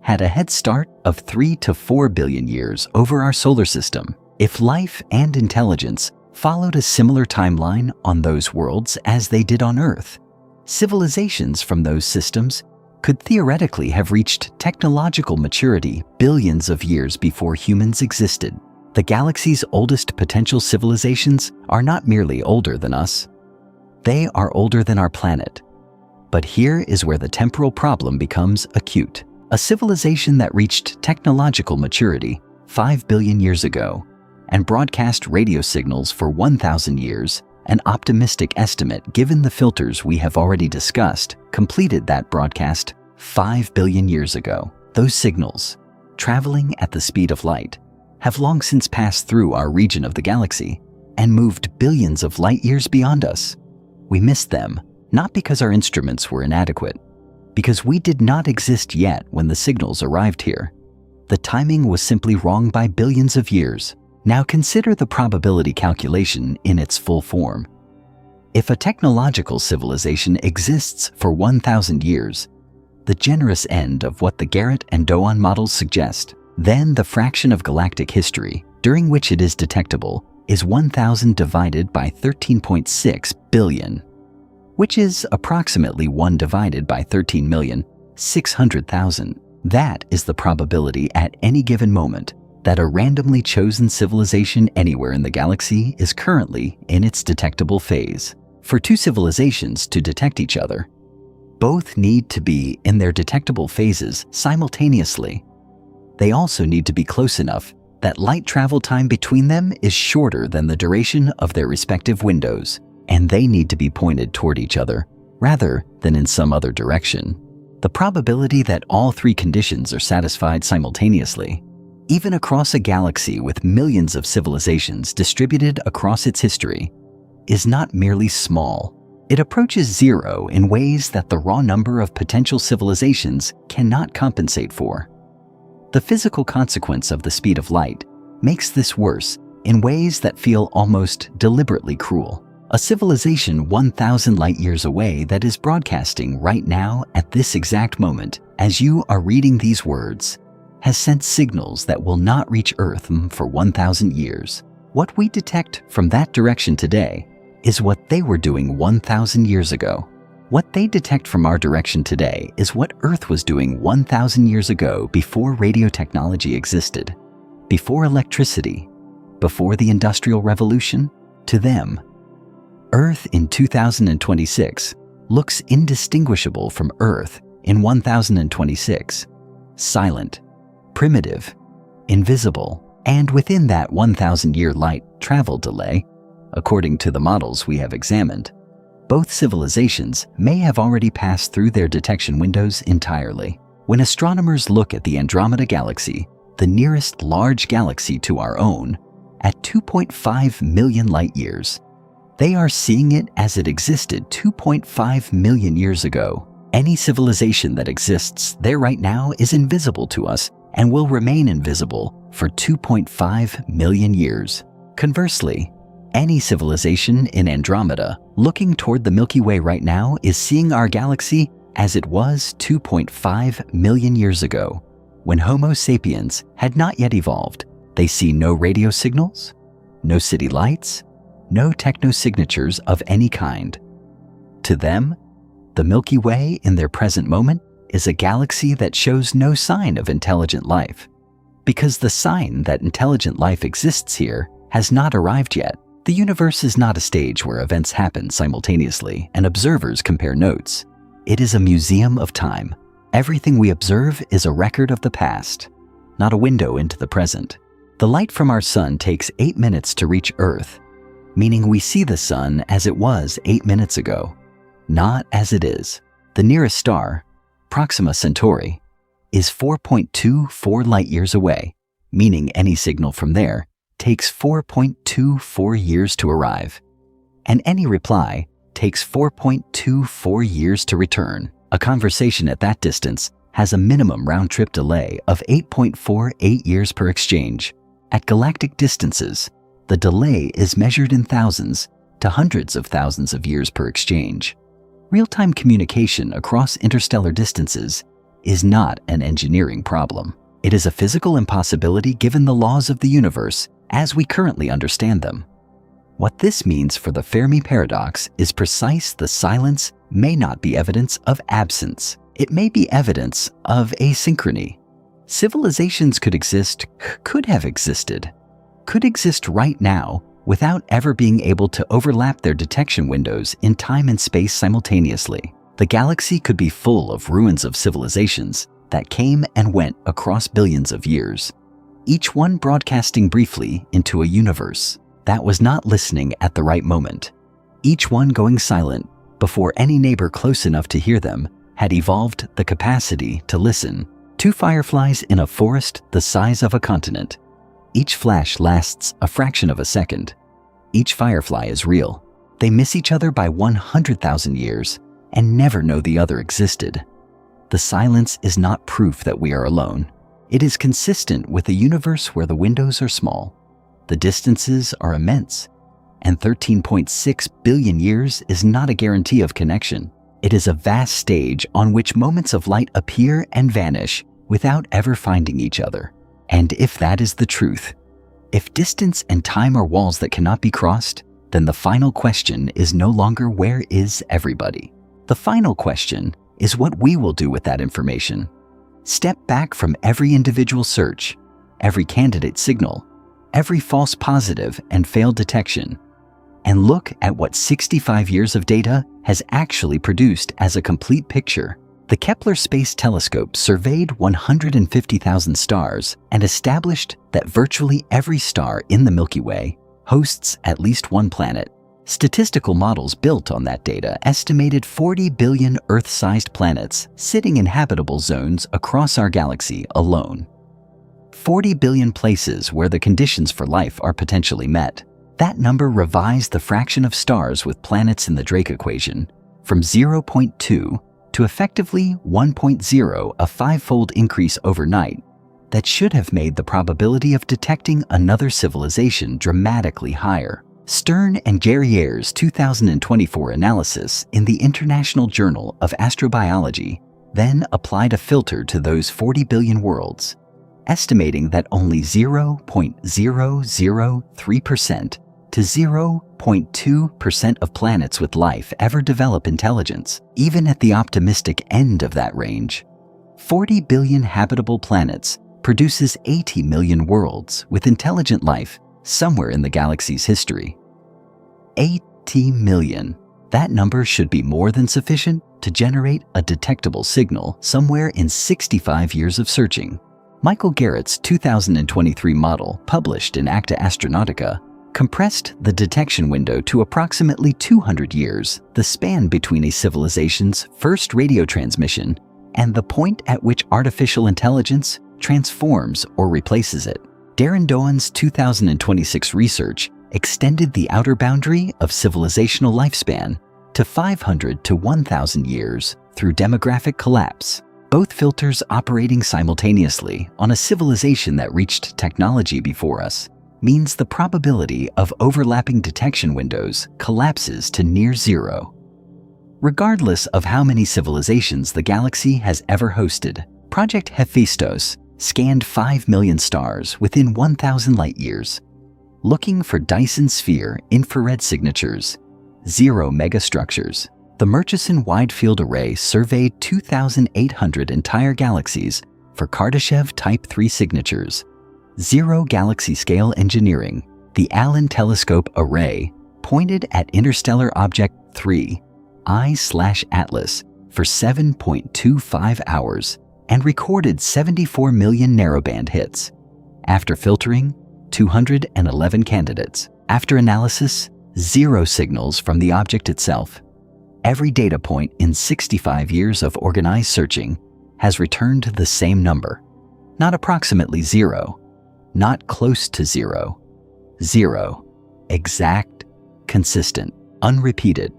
had a head start of 3 to 4 billion years over our solar system. If life and intelligence followed a similar timeline on those worlds as they did on Earth, civilizations from those systems could theoretically have reached technological maturity billions of years before humans existed. The galaxy's oldest potential civilizations are not merely older than us. They are older than our planet. But here is where the temporal problem becomes acute. A civilization that reached technological maturity 5 billion years ago and broadcast radio signals for 1,000 years, an optimistic estimate given the filters we have already discussed, completed that broadcast 5 billion years ago. Those signals, traveling at the speed of light, have long since passed through our region of the galaxy and moved billions of light years beyond us. We missed them, not because our instruments were inadequate, because we did not exist yet when the signals arrived here. The timing was simply wrong by billions of years. Now consider the probability calculation in its full form. If a technological civilization exists for 1,000 years, the generous end of what the Garrett and Doan models suggest, then the fraction of galactic history during which it is detectable is 1,000 divided by 13.6 billion, which is approximately 1 divided by 13,600,000. That is the probability at any given moment that a randomly chosen civilization anywhere in the galaxy is currently in its detectable phase. For two civilizations to detect each other, both need to be in their detectable phases simultaneously. They also need to be close enough that light travel time between them is shorter than the duration of their respective windows, and they need to be pointed toward each other rather than in some other direction. The probability that all three conditions are satisfied simultaneously, even across a galaxy with millions of civilizations distributed across its history, is not merely small. It approaches zero in ways that the raw number of potential civilizations cannot compensate for. The physical consequence of the speed of light makes this worse in ways that feel almost deliberately cruel. A civilization 1,000 light years away that is broadcasting right now at this exact moment as you are reading these words has sent signals that will not reach Earth for 1,000 years. What we detect from that direction today is what they were doing 1,000 years ago. What they detect from our direction today is what Earth was doing 1,000 years ago before radio technology existed, before electricity, before the Industrial Revolution. To them, Earth in 2026 looks indistinguishable from Earth in 1026, silent, primitive, invisible, and within that 1,000-year light travel delay, according to the models we have examined, both civilizations may have already passed through their detection windows entirely. When astronomers look at the Andromeda Galaxy, the nearest large galaxy to our own, at 2.5 million light years, they are seeing it as it existed 2.5 million years ago. Any civilization that exists there right now is invisible to us and will remain invisible for 2.5 million years. Conversely, any civilization in Andromeda looking toward the Milky Way right now is seeing our galaxy as it was 2.5 million years ago, when Homo sapiens had not yet evolved. They see no radio signals, no city lights, no technosignatures of any kind. To them, the Milky Way in their present moment is a galaxy that shows no sign of intelligent life. Because the sign that intelligent life exists here has not arrived yet. The universe is not a stage where events happen simultaneously and observers compare notes. It is a museum of time. Everything we observe is a record of the past, not a window into the present. The light from our sun takes 8 minutes to reach Earth, meaning we see the sun as it was 8 minutes ago, not as it is. The nearest star, Proxima Centauri, is 4.24 light years away, meaning any signal from there takes 4.24 years to arrive, and any reply takes 4.24 years to return. A conversation at that distance has a minimum round-trip delay of 8.48 years per exchange. At galactic distances, the delay is measured in thousands to hundreds of thousands of years per exchange. Real-time communication across interstellar distances is not an engineering problem. It is a physical impossibility given the laws of the universe as we currently understand them. What this means for the Fermi paradox is precise. The silence may not be evidence of absence. It may be evidence of asynchrony. Civilizations could exist, could have existed, could exist right now without ever being able to overlap their detection windows in time and space simultaneously. The galaxy could be full of ruins of civilizations that came and went across billions of years, each one broadcasting briefly into a universe that was not listening at the right moment, each one going silent before any neighbor close enough to hear them had evolved the capacity to listen. Two fireflies in a forest the size of a continent. Each flash lasts a fraction of a second. Each firefly is real. They miss each other by 100,000 years and never know the other existed. The silence is not proof that we are alone. It is consistent with a universe where the windows are small, the distances are immense, and 13.6 billion years is not a guarantee of connection. It is a vast stage on which moments of light appear and vanish without ever finding each other. And if that is the truth, if distance and time are walls that cannot be crossed, then the final question is no longer where is everybody. The final question is what we will do with that information. Step back from every individual search, every candidate signal, every false positive and failed detection, and look at what 65 years of data has actually produced as a complete picture. The Kepler Space Telescope surveyed 150,000 stars and established that virtually every star in the Milky Way hosts at least one planet. Statistical models built on that data estimated 40 billion Earth-sized planets sitting in habitable zones across our galaxy alone. 40 billion places where the conditions for life are potentially met. That number revised the fraction of stars with planets in the Drake equation from 0.2 to effectively 1.0, a five-fold increase overnight that should have made the probability of detecting another civilization dramatically higher. Stern and Guerrier's 2024 analysis in the International Journal of Astrobiology then applied a filter to those 40 billion worlds, estimating that only 0.003% to 0.2% of planets with life ever develop intelligence, even at the optimistic end of that range. 40 billion habitable planets produces 80 million worlds with intelligent life somewhere in the galaxy's history. 80 million. That number should be more than sufficient to generate a detectable signal somewhere in 65 years of searching. Michael Garrett's 2023 model, published in Acta Astronautica, compressed the detection window to approximately 200 years, the span between a civilization's first radio transmission and the point at which artificial intelligence transforms or replaces it. Darren Doan's 2026 research extended the outer boundary of civilizational lifespan to 500 to 1,000 years through demographic collapse, both filters operating simultaneously on a civilization that reached technology before us, means the probability of overlapping detection windows collapses to near zero. Regardless of how many civilizations the galaxy has ever hosted, Project Hephaestus scanned 5 million stars within 1,000 light-years, looking for Dyson sphere infrared signatures, zero megastructures. The Murchison Wide Field Array surveyed 2,800 entire galaxies for Kardashev Type 3 signatures, zero galaxy-scale engineering. The Allen Telescope Array pointed at interstellar object 3, I/Atlas, for 7.25 hours and recorded 74 million narrowband hits. After filtering, 211 candidates. After analysis, zero signals from the object itself. Every data point in 65 years of organized searching has returned the same number. Not approximately zero, not close to zero. Zero. Exact, consistent, unrepeated.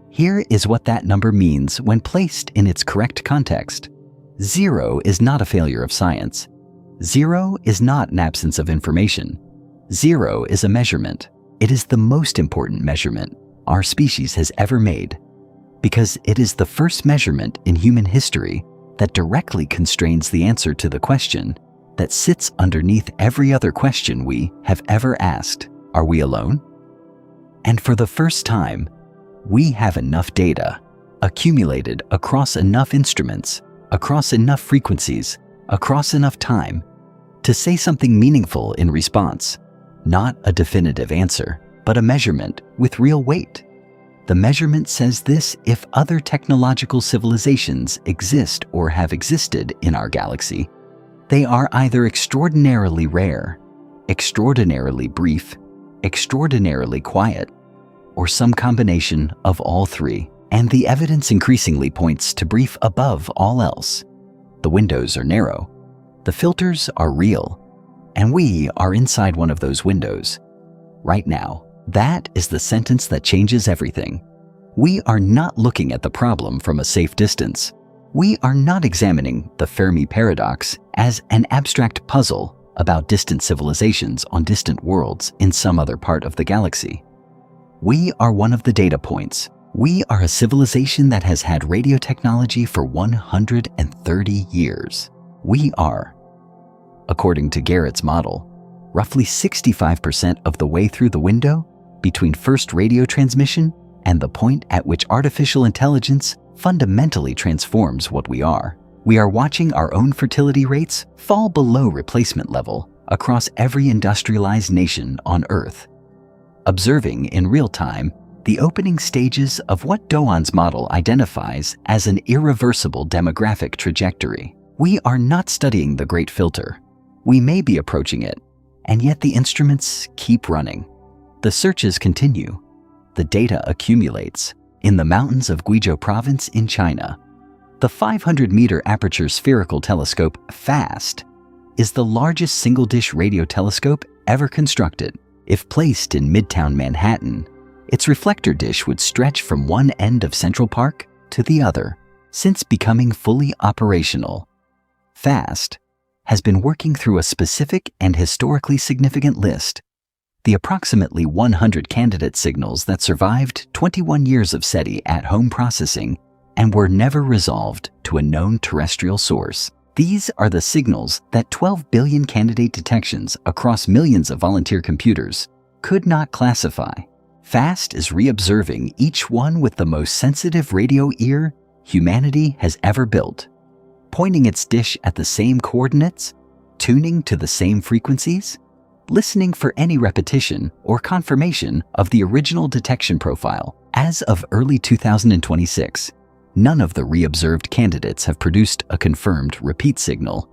Here is what that number means when placed in its correct context. Zero is not a failure of science. Zero is not an absence of information. Zero is a measurement. It is the most important measurement our species has ever made, because it is the first measurement in human history that directly constrains the answer to the question that sits underneath every other question we have ever asked. Are we alone? And for the first time, we have enough data, accumulated across enough instruments, across enough frequencies, across enough time, to say something meaningful in response. Not a definitive answer, but a measurement with real weight. The measurement says this: if other technological civilizations exist or have existed in our galaxy, they are either extraordinarily rare, extraordinarily brief, extraordinarily quiet, or some combination of all three. And the evidence increasingly points to brief above all else. The windows are narrow, the filters are real, and we are inside one of those windows. Right now, that is the sentence that changes everything. We are not looking at the problem from a safe distance. We are not examining the Fermi paradox as an abstract puzzle about distant civilizations on distant worlds in some other part of the galaxy. We are one of the data points. We are a civilization that has had radio technology for 130 years. We are, according to Garrett's model, roughly 65% of the way through the window between first radio transmission and the point at which artificial intelligence fundamentally transforms what we are. We are watching our own fertility rates fall below replacement level across every industrialized nation on Earth, observing in real time the opening stages of what Doan's model identifies as an irreversible demographic trajectory. We are not studying the Great Filter. We may be approaching it, and yet the instruments keep running. The searches continue. The data accumulates. In the mountains of Guizhou province in China, the 500-meter aperture spherical telescope FAST is the largest single-dish radio telescope ever constructed. If placed in Midtown Manhattan, its reflector dish would stretch from one end of Central Park to the other. Since becoming fully operational, FAST has been working through a specific and historically significant list, the approximately 100 candidate signals that survived 21 years of SETI at-home processing and were never resolved to a known terrestrial source. These are the signals that 12 billion candidate detections across millions of volunteer computers could not classify. FAST is reobserving each one with the most sensitive radio ear humanity has ever built, pointing its dish at the same coordinates, tuning to the same frequencies, listening for any repetition or confirmation of the original detection profile. As of early 2026, none of the reobserved candidates have produced a confirmed repeat signal.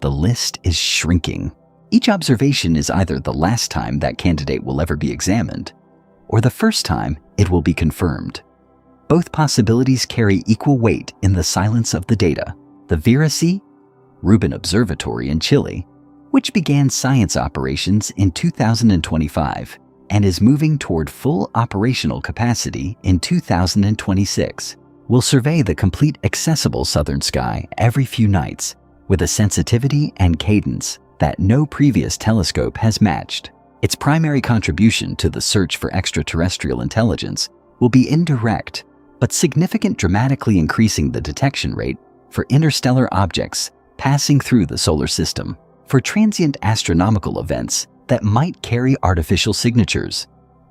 The list is shrinking. Each observation is either the last time that candidate will ever be examined, or the first time it will be confirmed. Both possibilities carry equal weight in the silence of the data. The Vera-C, Rubin Observatory in Chile, which began science operations in 2025 and is moving toward full operational capacity in 2026, will survey the complete accessible southern sky every few nights with a sensitivity and cadence that no previous telescope has matched. Its primary contribution to the search for extraterrestrial intelligence will be indirect, but significant, dramatically increasing the detection rate for interstellar objects passing through the solar system, for transient astronomical events that might carry artificial signatures,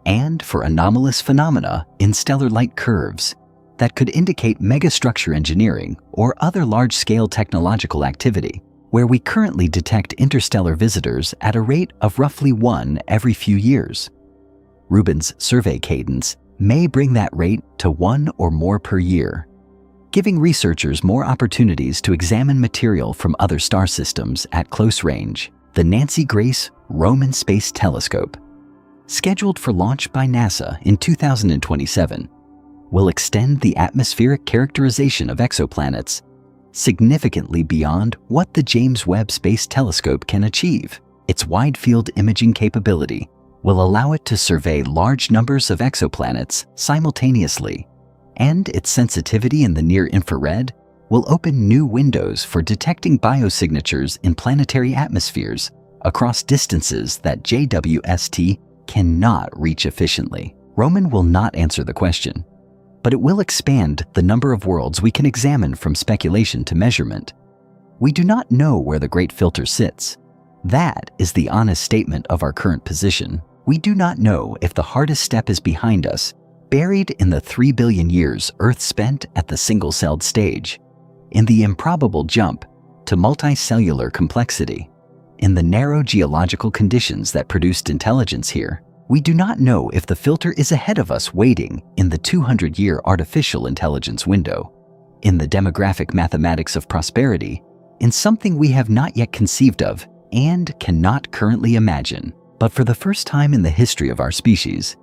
and for anomalous phenomena in stellar light curves that could indicate megastructure engineering or other large-scale technological activity, where we currently detect interstellar visitors at a rate of roughly one every few years. Rubin's survey cadence may bring that rate to one or more per year, giving researchers more opportunities to examine material from other star systems at close range. The Nancy Grace Roman Space Telescope, scheduled for launch by NASA in 2027, will extend the atmospheric characterization of exoplanets significantly beyond what the James Webb Space Telescope can achieve. Its wide-field imaging capability will allow it to survey large numbers of exoplanets simultaneously, and its sensitivity in the near-infrared will open new windows for detecting biosignatures in planetary atmospheres across distances that JWST cannot reach efficiently. Roman will not answer the question, but it will expand the number of worlds we can examine from speculation to measurement. We do not know where the Great Filter sits. That is the honest statement of our current position. We do not know if the hardest step is behind us, buried in the 3 billion years Earth spent at the single-celled stage, in the improbable jump to multicellular complexity, in the narrow geological conditions that produced intelligence here. We do not know if the filter is ahead of us, waiting in the 200-year artificial intelligence window, in the demographic mathematics of prosperity, in something we have not yet conceived of and cannot currently imagine. But for the first time in the history of our species,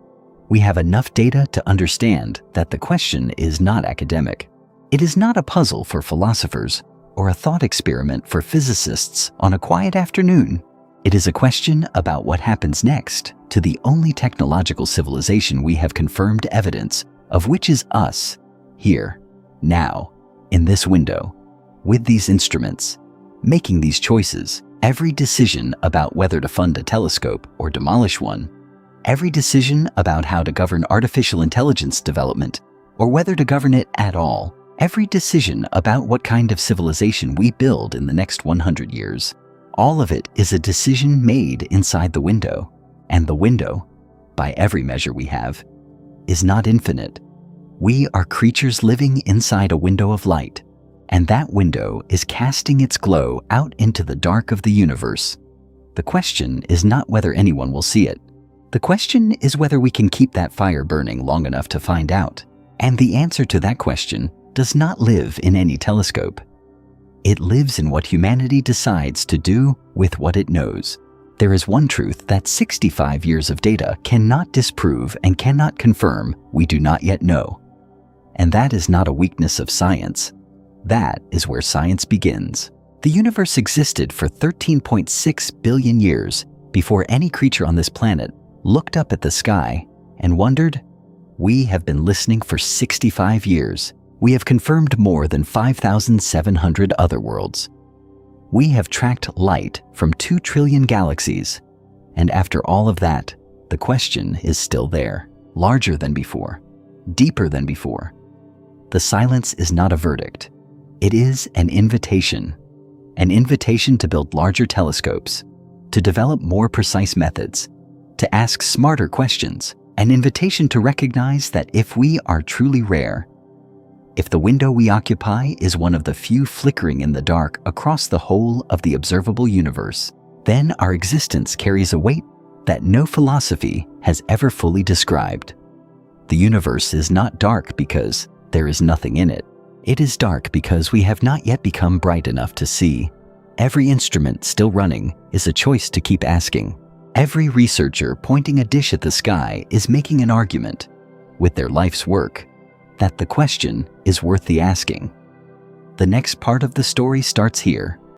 we have enough data to understand that the question is not academic. It is not a puzzle for philosophers or a thought experiment for physicists on a quiet afternoon. It is a question about what happens next to the only technological civilization we have confirmed evidence of, which is us, here, now, in this window, with these instruments, making these choices. Every decision about whether to fund a telescope or demolish one Every decision about how to govern artificial intelligence development, or whether to govern it at all, every decision about what kind of civilization we build in the next 100 years, all of it is a decision made inside the window. And the window, by every measure we have, is not infinite. We are creatures living inside a window of light, and that window is casting its glow out into the dark of the universe. The question is not whether anyone will see it. The question is whether we can keep that fire burning long enough to find out. And the answer to that question does not live in any telescope. It lives in what humanity decides to do with what it knows. There is one truth that 65 years of data cannot disprove and cannot confirm we do not yet know. And that is not a weakness of science. That is where science begins. The universe existed for 13.6 billion years before any creature on this planet looked up at the sky and wondered. We have been listening for 65 years. We have confirmed more than 5,700 other worlds. We have tracked light from 2 trillion galaxies. And after all of that, the question is still there, larger than before, deeper than before. The silence is not a verdict. It is an invitation to build larger telescopes, to develop more precise methods, to ask smarter questions, an invitation to recognize that if we are truly rare, if the window we occupy is one of the few flickering in the dark across the whole of the observable universe, then our existence carries a weight that no philosophy has ever fully described. The universe is not dark because there is nothing in it. It is dark because we have not yet become bright enough to see. Every instrument still running is a choice to keep asking. Every researcher pointing a dish at the sky is making an argument, with their life's work, that the question is worth the asking. The next part of the story starts here,